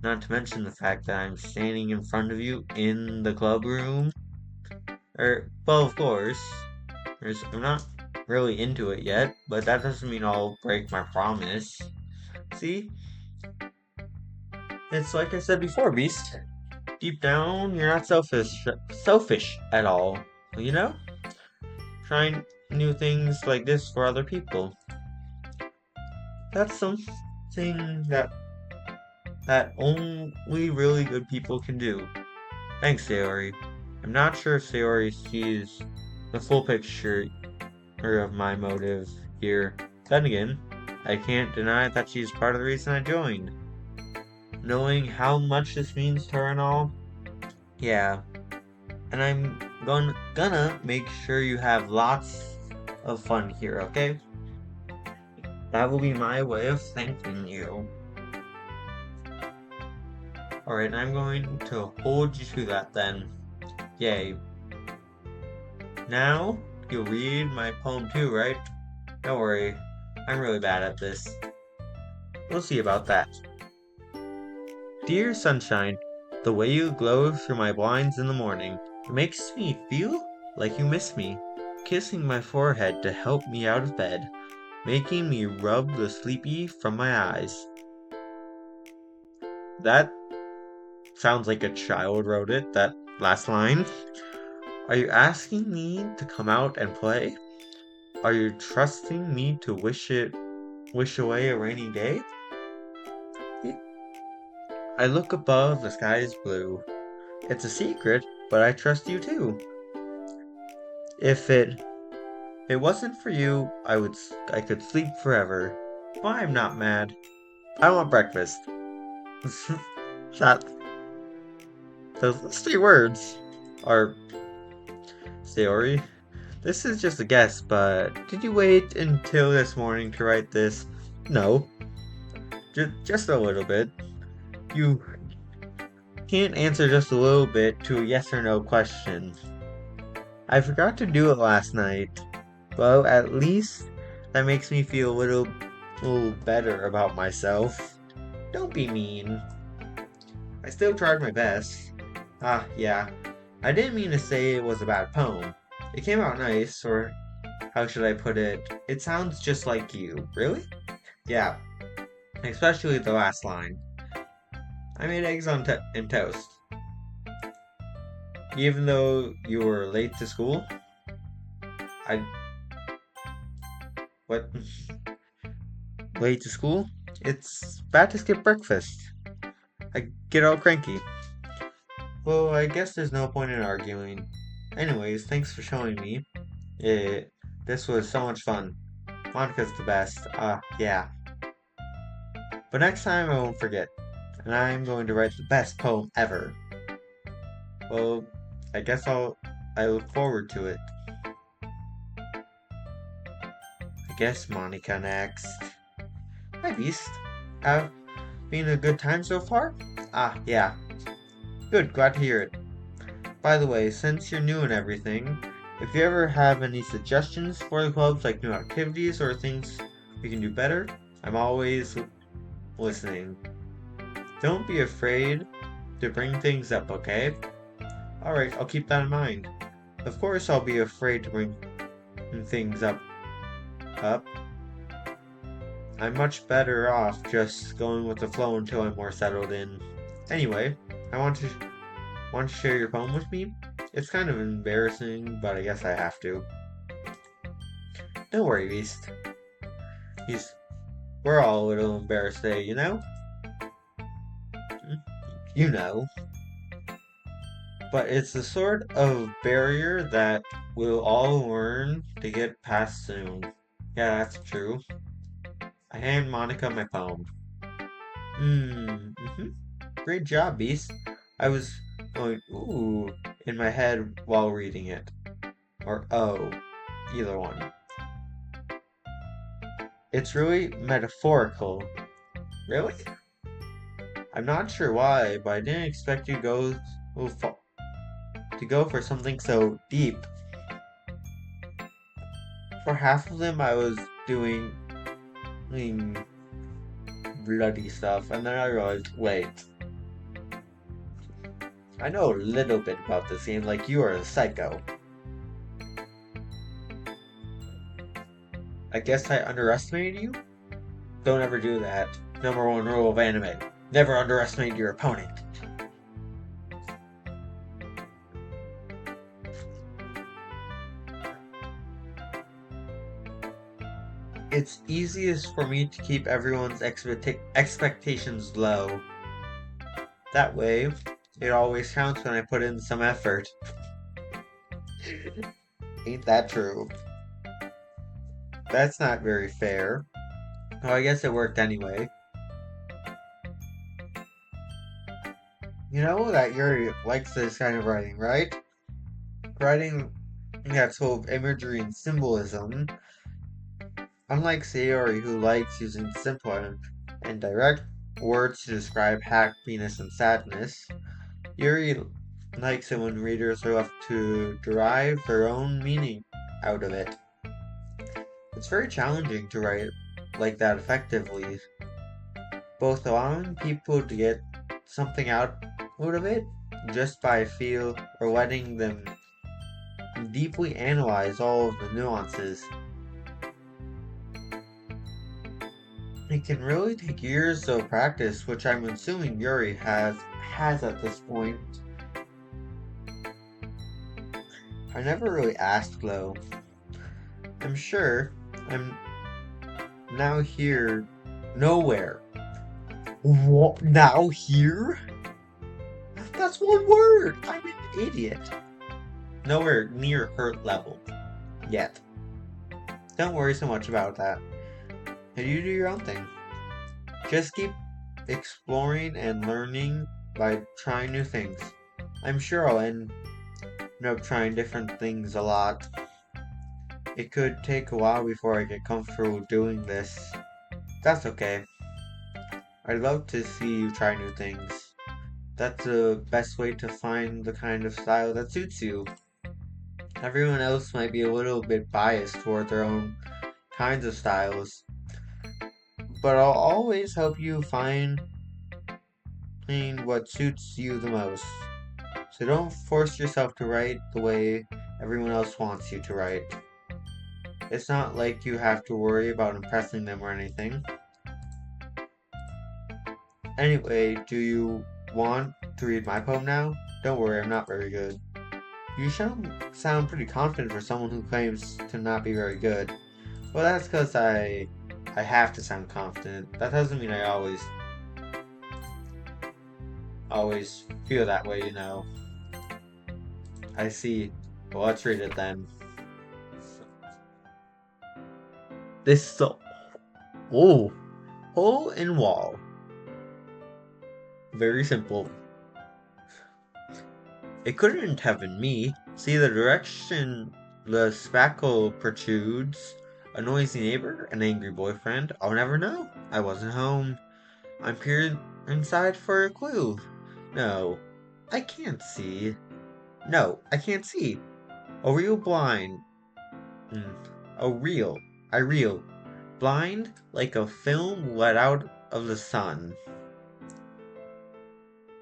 Speaker 1: Not to mention the fact that I'm standing in front of you in the club room. Well, of course, I'm not really into it yet, but that doesn't mean I'll break my promise. See? It's like I said before, Beast. Deep down, you're not selfish at all. You know? Trying new things like this for other people. That's something that only really good people can do. Thanks, Sayori. I'm not sure if Sayori sees the full picture of my motive here. Then again, I can't deny that she's part of the reason I joined. Knowing how much this means to her and all, yeah. And I'm gonna make sure you have lots of fun here, okay? That will be my way of thanking you. Alright, I'm going to hold you to that then. Yay. Now, you'll read my poem too, right? Don't worry, I'm really bad at this. We'll see about that. Dear sunshine, the way you glow through my blinds in the morning, it makes me feel like you miss me, kissing my forehead to help me out of bed, making me rub the sleepy from my eyes. That sounds like a child wrote it, that last line. Are you asking me to come out and play? Are you trusting me to wish away a rainy day? I look above, the sky is blue. It's a secret, but I trust you too. If it wasn't for you, I could sleep forever. But I'm not mad. I want breakfast. that those 3 words are Sayori. This is just a guess, but did you wait until this morning to write this? No, just a little bit. You can't answer just a little bit to a yes or no question. I forgot to do it last night. Well, at least that makes me feel a little better about myself. Don't be mean. I still tried my best. Ah, yeah. I didn't mean to say it was a bad poem. It came out nice, or how should I put it? It sounds just like you. Really? Yeah, especially the last line. I made eggs on and toast. Even though you were late to school? I. What? Late to school? It's bad to skip breakfast. I get all cranky. Well, I guess there's no point in arguing. Anyways, thanks for showing me. This was so much fun. Monica's the best. Yeah. But next time I won't forget. And I'm going to write the best poem ever. Well, I guess I look forward to it. I guess Monica next. Hi, Beast. Have been a good time so far? Yeah. Good, glad to hear it. By the way, since you're new and everything, If you ever have any suggestions for the clubs, like new activities or things we can do better, I'm always listening. Don't be afraid to bring things up, okay? Alright, I'll keep that in mind. Of course I'll be afraid to bring things up. I'm much better off just going with the flow until I'm more settled in. Anyway, I want to share your poem with me? It's kind of embarrassing, but I guess I have to. Don't worry, Beast. He's We're all a little embarrassed today, you know? You know. But it's the sort of barrier that we'll all learn to get past soon. Yeah, that's true. I hand Monica my poem. Mm-hmm. Great job, Beast. I was going ooh in my head while reading it. Or oh, either one. It's really metaphorical. Really? I'm not sure why, but I didn't expect you to go for something so deep. For half of them, I was doing bloody stuff, and then I realized, wait, I know a little bit about this game, like you are a psycho. I guess I underestimated you? Don't ever do that. Number one rule of anime. Never underestimate your opponent. It's easiest for me to keep everyone's expectations low. That way, it always counts when I put in some effort. Ain't that true? That's not very fair. Oh, I guess it worked anyway. You know that Yuri likes this kind of writing, right? Writing that's full of imagery and symbolism. Unlike Sayori, who likes using simple and direct words to describe happiness and sadness, Yuri likes it when readers are left to derive their own meaning out of it. It's very challenging to write like that effectively, both allowing people to get something out of it just by feel or letting them deeply analyze all of the nuances. It can really take years of practice, which I'm assuming Yuri has at this point. I never really asked though. I'm sure I'm now here nowhere. What? Now here? That's one word! I'm an idiot. Nowhere near hurt level. Yet. Don't worry so much about that. And you do your own thing. Just keep exploring and learning by trying new things. I'm sure I'll end up trying different things a lot. It could take a while before I get comfortable doing this. That's okay. I'd love to see you try new things. That's the best way to find the kind of style that suits you. Everyone else might be a little bit biased toward their own kinds of styles, but I'll always help you find what suits you the most. So don't force yourself to write the way everyone else wants you to write. It's not like you have to worry about impressing them or anything. Anyway, do you want to read my poem now? Don't worry, I'm not very good. You sound pretty confident for someone who claims to not be very good. Well, that's because I have to sound confident. That doesn't mean I always feel that way, you know. I see. Well, let's read it then. This so oh, hole in wall. Very simple. It couldn't have been me. See the direction the spackle protrudes. A noisy neighbor, an angry boyfriend. I'll never know. I wasn't home. I'm peering inside for a clue. No, I can't see. No, I can't see. A real blind. Mm, a real. I real. Blind like a film let out of the sun.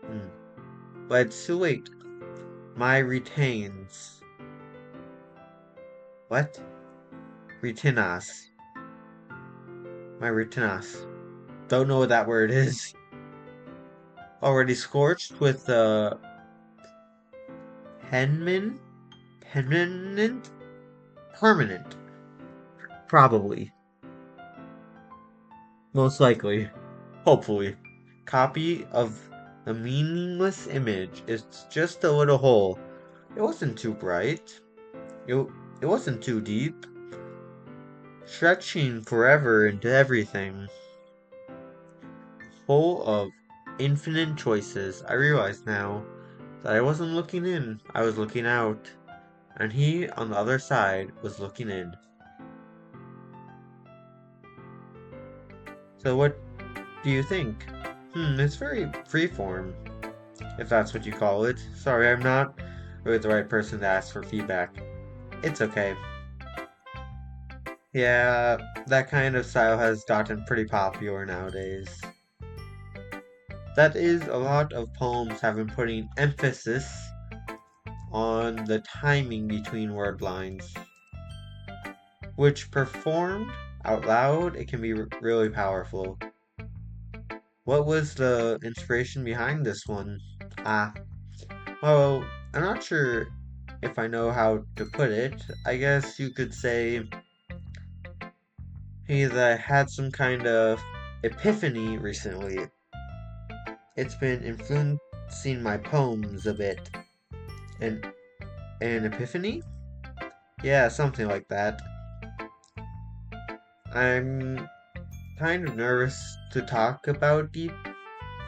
Speaker 1: Mm. But it's too late. My retains. What? Retinas. My retinas. Don't know what that word is. Already scorched with penman? Permanent? Permanent. Probably. Most likely. Hopefully. Copy of the meaningless image. It's just a little hole. It wasn't too bright. It, it wasn't too deep. Stretching forever into everything. Full of infinite choices. I realize now that I wasn't looking in, I was looking out. And he, on the other side, was looking in. So what do you think? It's very freeform, if that's what you call it. Sorry, I'm not really the right person to ask for feedback. It's okay. Yeah, that kind of style has gotten pretty popular nowadays. That is, a lot of poems have been putting emphasis on the timing between word lines, which performed out loud, it can be really powerful. What was the inspiration behind this one? Ah, well, I'm not sure if I know how to put it. I guess you could say I had some kind of epiphany recently. It's been influencing my poems a bit. An an epiphany? Yeah, something like that. I'm kind of nervous to talk about deep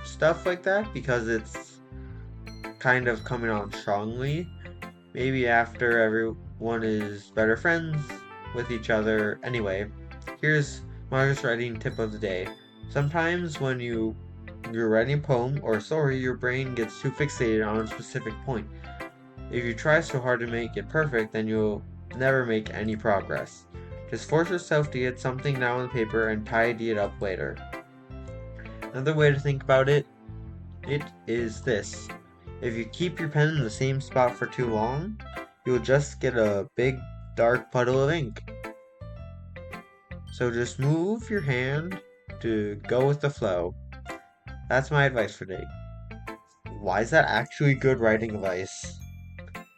Speaker 1: stuff like that because it's kind of coming on strongly. Maybe after everyone is better friends with each other. Anyway, here's Margaret's writing tip of the day. Sometimes when you're writing a poem or a story, your brain gets too fixated on a specific point. If you try so hard to make it perfect, then you'll never make any progress. Just force yourself to get something down on paper and tidy it up later. Another way to think about it is this. If you keep your pen in the same spot for too long, you'll just get a big dark puddle of ink. So just move your hand to go with the flow. That's my advice for today. Why is that actually good writing advice?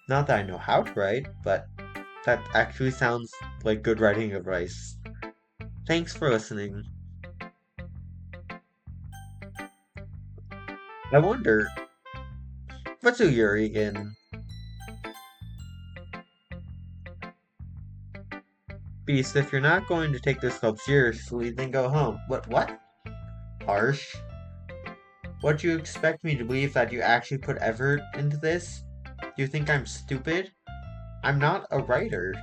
Speaker 1: Not that I know how to write, but that actually sounds like good writing advice. Thanks for listening. I wonder, what's a Yuri in? Beast, if you're not going to take this club seriously, then go home. What? Harsh. What do you expect me to believe that you actually put effort into this? Do you think I'm stupid? I'm not a writer.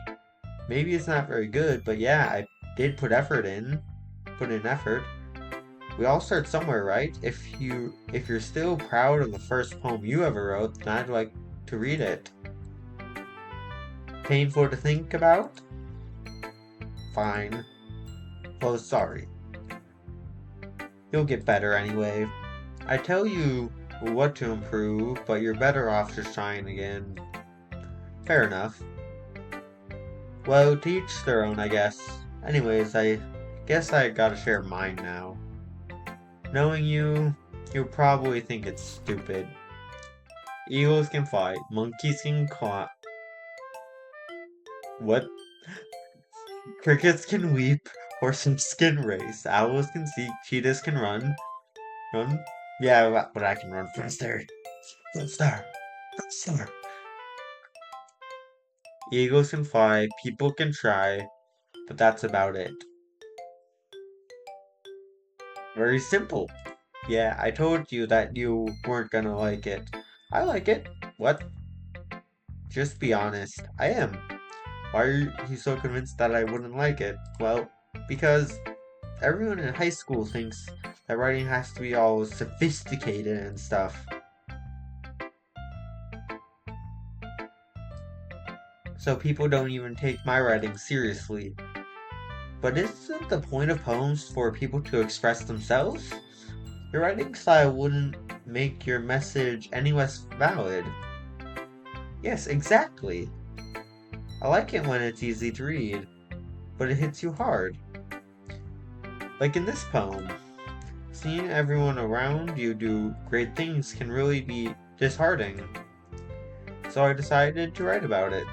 Speaker 1: Maybe it's not very good, but yeah, I did put in effort. We all start somewhere, right? If you're still proud of the first poem you ever wrote, then I'd like to read it. Painful to think about? Fine. Well, sorry. You'll get better anyway. I tell you what to improve, but you're better off just trying again. Fair enough. Well, to each their own, I guess. Anyways, I guess I gotta share mine now. Knowing you, you'll probably think it's stupid. Eagles can fly, monkeys can climb. What? Crickets can weep, horses can race, owls can seek, cheetahs can run. Run? Yeah, but I can run faster. Faster. Faster. Eagles can fly, people can try, but that's about it. Very simple. Yeah, I told you that you weren't gonna like it. I like it. What? Just be honest. I am. Why are you so convinced that I wouldn't like it? Well, because everyone in high school thinks that writing has to be all sophisticated and stuff. so people don't even take my writing seriously. But isn't the point of poems for people to express themselves? Your writing style wouldn't make your message any less valid. Yes, exactly. I like it when it's easy to read, but it hits you hard. Like in this poem, seeing everyone around you do great things can really be disheartening. So I decided to write about it.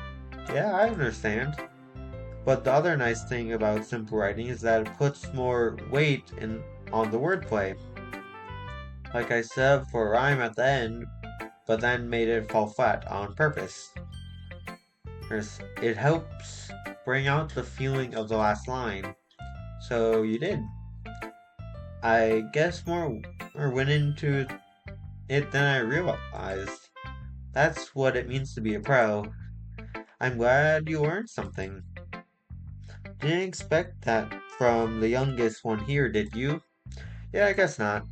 Speaker 1: Yeah, I understand. But the other nice thing about simple writing is that it puts more weight on the wordplay. Like I said for a rhyme at the end, but then made it fall flat on purpose. It helps bring out the feeling of the last line. So you did. I guess more went into it than I realized. That's what it means to be a pro. I'm glad you learned something. Didn't expect that from the youngest one here, did you? Yeah, I guess not.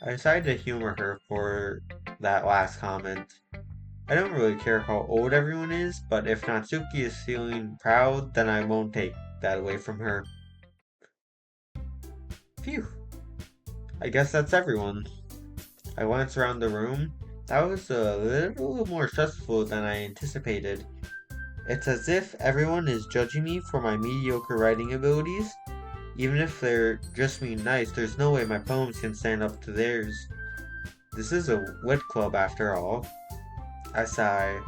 Speaker 1: I decided to humor her for that last comment. I don't really care how old everyone is, but if Natsuki is feeling proud, then I won't take that away from her. Phew. I guess that's everyone. I glanced around the room. That was a little more stressful than I anticipated. It's as if everyone is judging me for my mediocre writing abilities. Even if they're just being nice, there's no way my poems can stand up to theirs. This is a wit club after all. I sigh.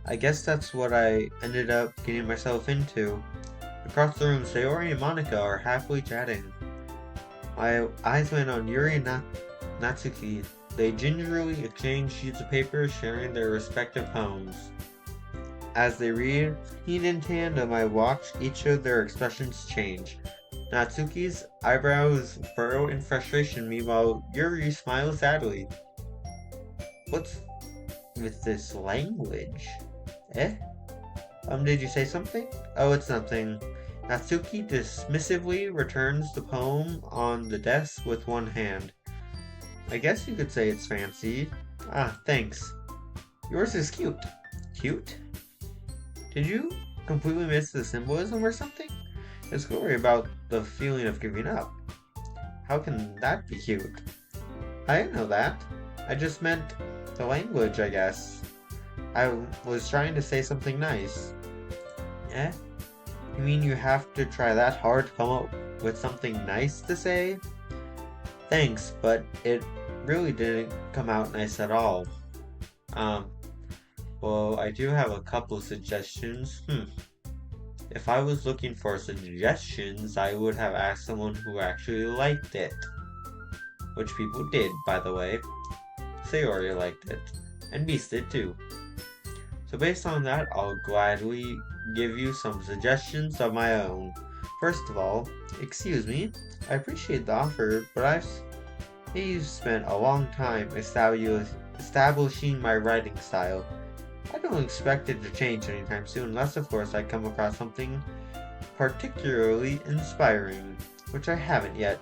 Speaker 1: I guess that's what I ended up getting myself into. Across the room, Sayori and Monica are happily chatting. My eyes went on Yuri and Natsuki. They gingerly exchange sheets of paper, sharing their respective poems. As they read, in tandem, I watch each of their expressions change. Natsuki's eyebrows furrow in frustration, meanwhile, Yuri smiles sadly. What's with this language? Eh? Did you say something? Oh, it's nothing. Natsuki dismissively returns the poem on the desk with one hand. I guess you could say it's fancy. Ah, thanks. Yours is cute. Cute? Did you completely miss the symbolism or something? It's glory about the feeling of giving up. How can that be cute? I didn't know that. I just meant the language, I guess. I was trying to say something nice. Eh? You mean you have to try that hard to come up with something nice to say? Thanks, but it really didn't come out nice at all. Um, well, I do have a couple suggestions. If I was looking for suggestions, I would have asked someone who actually liked it. Which people did, by the way. Sayori liked it. And Beast did too. So based on that, I'll gladly give you some suggestions of my own. First of all, excuse me, I appreciate the offer, but you've spent a long time establishing my writing style. I don't expect it to change anytime soon, unless of course I come across something particularly inspiring, which I haven't yet.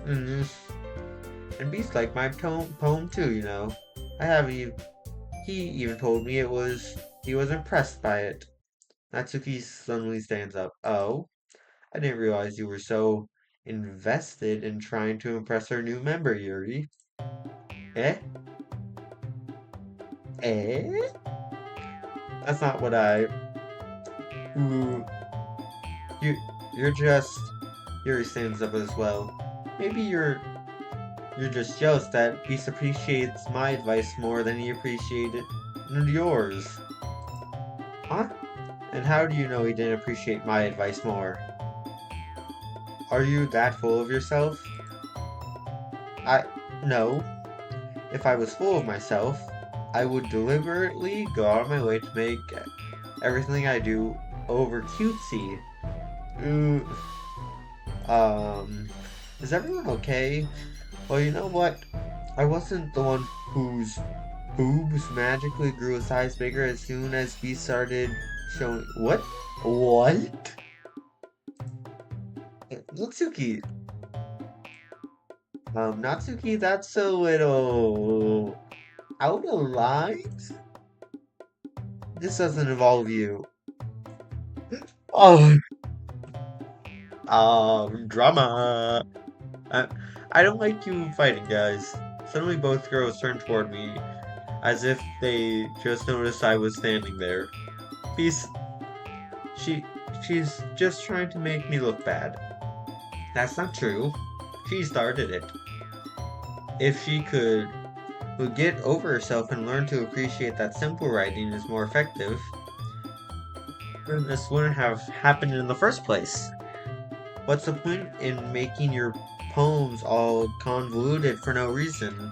Speaker 1: And Beast liked my poem too, you know. I haven't even, he even told me he was impressed by it. Natsuki suddenly stands up. Oh, I didn't realize you were so invested in trying to impress our new member, Yuri. Eh? Eh? That's not what I. Ooh, you, you're just. Yuri stands up as well. Maybe you're just jealous that Beast appreciates my advice more than he appreciated yours. Huh? And how do you know he didn't appreciate my advice more? Are you that full of yourself? I. No. If I was full of myself, I would deliberately go out of my way to make everything I do over cutesy. Ooh, um, is everyone okay? Well, you know what? I wasn't the one whose boobs magically grew a size bigger as soon as we started showing. What? What? Natsuki. Natsuki, that's a little out of line. this doesn't involve you. Oh, drama. I, I don't like you fighting, guys. Suddenly both girls turned toward me, as if they just noticed I was standing there. Peace. She, she's just trying to make me look bad. That's not true. She started it. If she would get over herself and learn to appreciate that simple writing is more effective, then this wouldn't have happened in the first place. What's the point in making your poems all convoluted for no reason?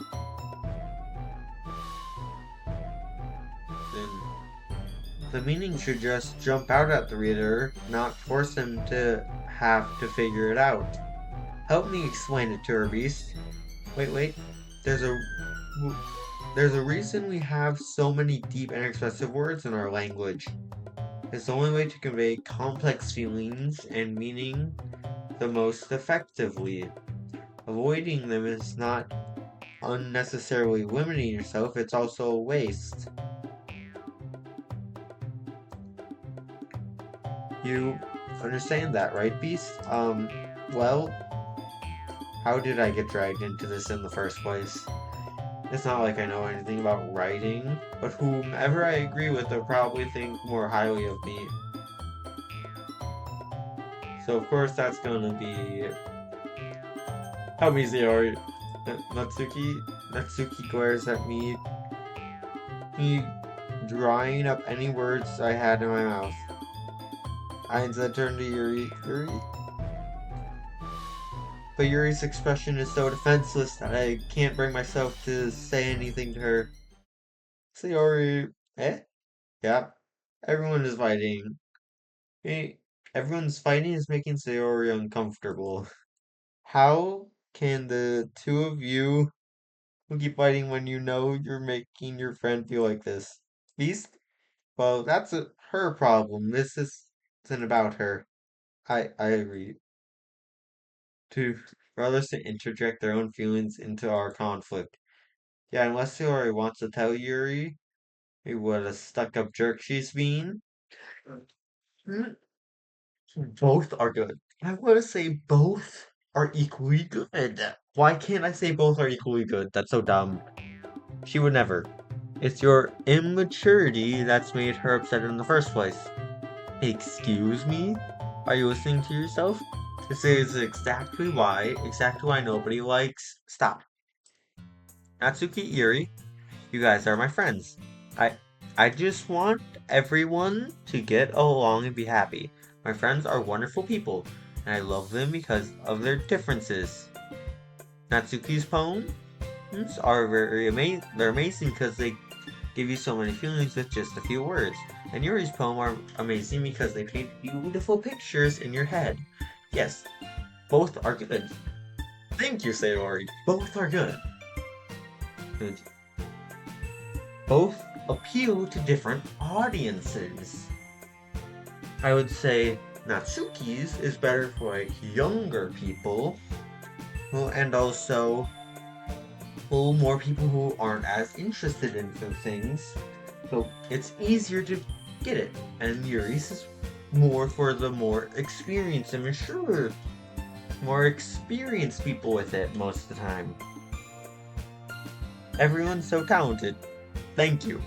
Speaker 1: Then the meaning should just jump out at the reader, not force them to have to figure it out. Help me explain it to her, Beast. Wait. There's a there's a reason we have so many deep and expressive words in our language. It's the only way to convey complex feelings and meaning the most effectively. Avoiding them is not unnecessarily limiting yourself, it's also a waste. You understand that, right, Beast? Well, how did I get dragged into this in the first place? It's not like I know anything about writing, but whomever I agree with will probably think more highly of me. So of course that's gonna be help me, Sayori. Natsuki glares at me drawing up any words I had in my mouth. I instead turn to Yuri? But Yuri's expression is so defenseless that I can't bring myself to say anything to her. Sayori, eh? Yep. Everyone is fighting. Hey, everyone's fighting is making Sayori uncomfortable. How can the two of you keep fighting when you know you're making your friend feel like this? Beast? Well, that's her problem. Isn't about her. I agree. For others to interject their own feelings into our conflict. Yeah, unless Sayori wants to tell Yuri what a stuck-up jerk she's been. Mm, Both are good. I want to say both are equally good. Why can't I say both are equally good? That's so dumb. She would never. It's your immaturity that's made her upset in the first place. Excuse me? Are you listening to yourself? This is exactly why nobody likes. Stop. Natsuki Yuri, you guys are my friends. I I just want everyone to get along and be happy. My friends are wonderful people, and I love them because of their differences. Natsuki's poems are they're amazing because they give you so many feelings with just a few words. And Yuri's poem are amazing because they paint beautiful pictures in your head. Yes, both are good. Thank you, Sayori. Both are good. Good. Both appeal to different audiences. I would say Natsuki's is better for like younger people, and also more people who aren't as interested in things. So it's easier to get it. And Yuri's is more for the more experienced and mature, more experienced people with it most of the time. Everyone's so talented. Thank you.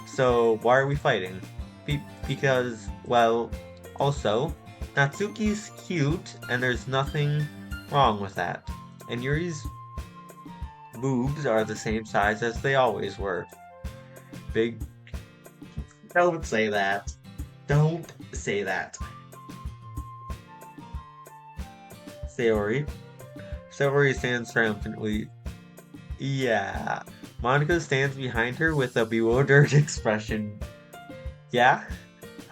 Speaker 1: So why are we fighting? Because, well, also, Natsuki's cute, and there's nothing wrong with that. And Yuri's boobs are the same size as they always were. Big. Don't say that. Don't say that. Sayori. Sayori stands triumphantly. Yeah. Monica stands behind her with a bewildered expression. Yeah?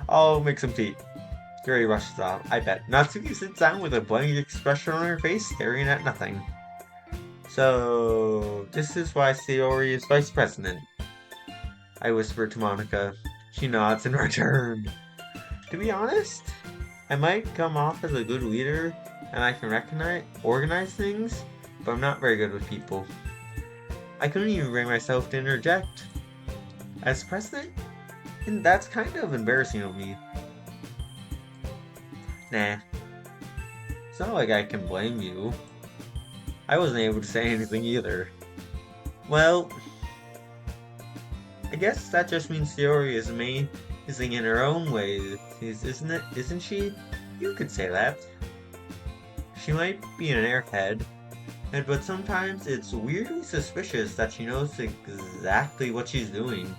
Speaker 1: I'll make some tea. Yuri rushes off. I bet. Natsuki sits down with a blank expression on her face, staring at nothing. So, this is why Sayori is vice president. I whisper to Monica. She nods in return. To be honest, I might come off as a good leader and I can organize things, but I'm not very good with people. I couldn't even bring myself to interject. As president, And that's kind of embarrassing of me. Nah, it's not like I can blame you. I wasn't able to say anything either. Well, I guess that just means Theory is amazing in her own way, isn't it? Isn't she? You could say that. She might be an airhead, but sometimes it's weirdly suspicious that she knows exactly what she's doing.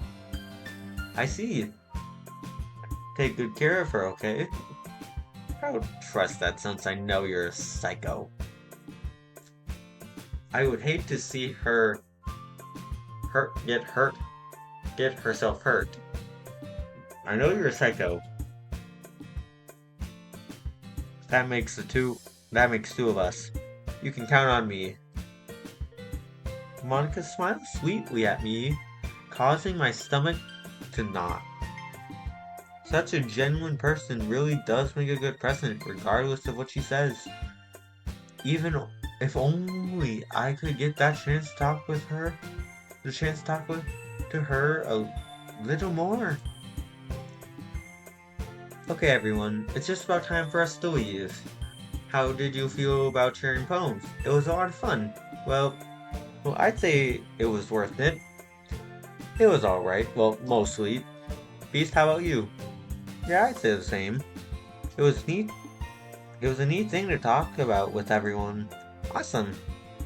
Speaker 1: I see. Take good care of her, okay? I don't trust that since I know you're a psycho. I would hate to see her get herself hurt. I know you're a psycho. That makes two of us. You can count on me. Monica smiled sweetly at me, causing my stomach to knot. Such a genuine person really does make a good president, regardless of what she says. Even if only I could get that chance to talk with her, the chance to talk to her a little more. Okay, everyone, it's just about time for us to leave. How did you feel about sharing poems? It was a lot of fun. Well, I'd say it was worth it. It was alright. Well, mostly. Beast, how about you? Yeah, I'd say the same. It was neat. It was a neat thing to talk about with everyone. Awesome.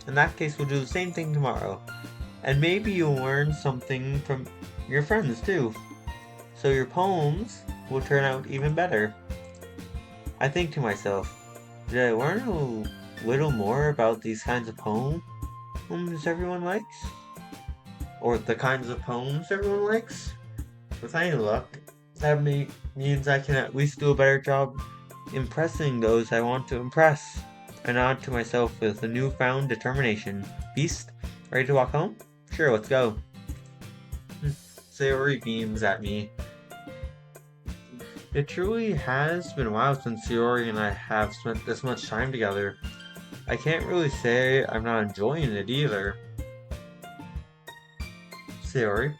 Speaker 1: In that case, we'll do the same thing tomorrow. And maybe you'll learn something from your friends too. So your poems will turn out even better. I think to myself, did I learn a little more about these kinds of poems everyone likes? Or the kinds of poems everyone likes? With any luck, that means I can at least do a better job impressing those I want to impress. I nod to myself with a newfound determination. Beast, ready to walk home? Sure, let's go. Sayori beams at me. It truly has been a while since Sayori and I have spent this much time together. I can't really say I'm not enjoying it either. Sayori,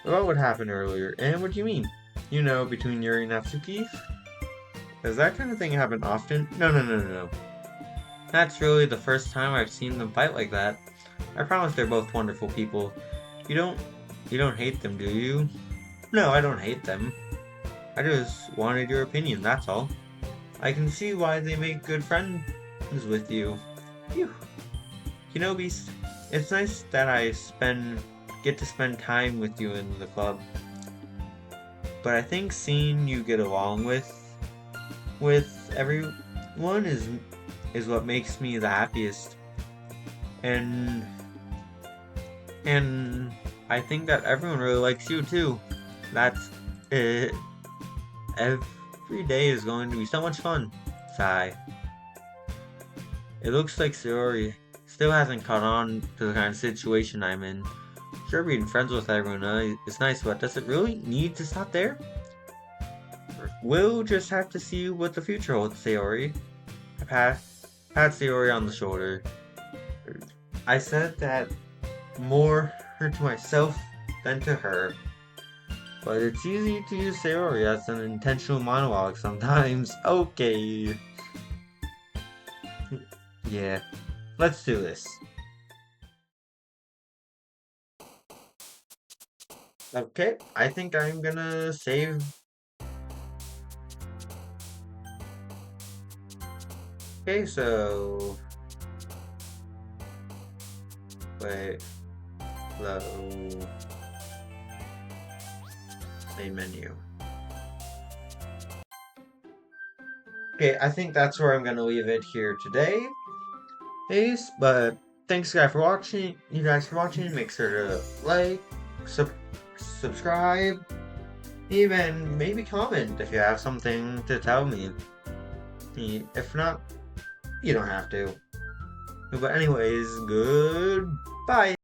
Speaker 1: about what happened earlier, and what do you mean? You know, between Yuri and Natsuki? Does that kind of thing happen often? No. That's really the first time I've seen them fight like that. I promise they're both wonderful people. You don't hate them, do you? No, I don't hate them. I just wanted your opinion, that's all. I can see why they make good friends with you. Phew. You know, Beast, it's nice that I get to spend time with you in the club. But I think seeing you get along with everyone is what makes me the happiest. And I think that everyone really likes you too. That's it. Every day is going to be so much fun. Sigh. It looks like Sayori still hasn't caught on to the kind of situation I'm in. Sure, being friends with everyone is nice, but does it really need to stop there? We'll just have to see what the future holds, Sayori. I pat Sayori on the shoulder. I said that more to myself than to her. But it's easy to use Sayori as an intentional monologue sometimes. Okay. Yeah. Let's do this. Okay, I think I'm gonna save. Okay, so wait, low main menu. Okay, I think that's where I'm gonna leave it here today. But thanks guys for watching. You guys for watching. Make sure to like, subscribe, even maybe comment if you have something to tell me. If not, you don't have to. But anyways, goodbye.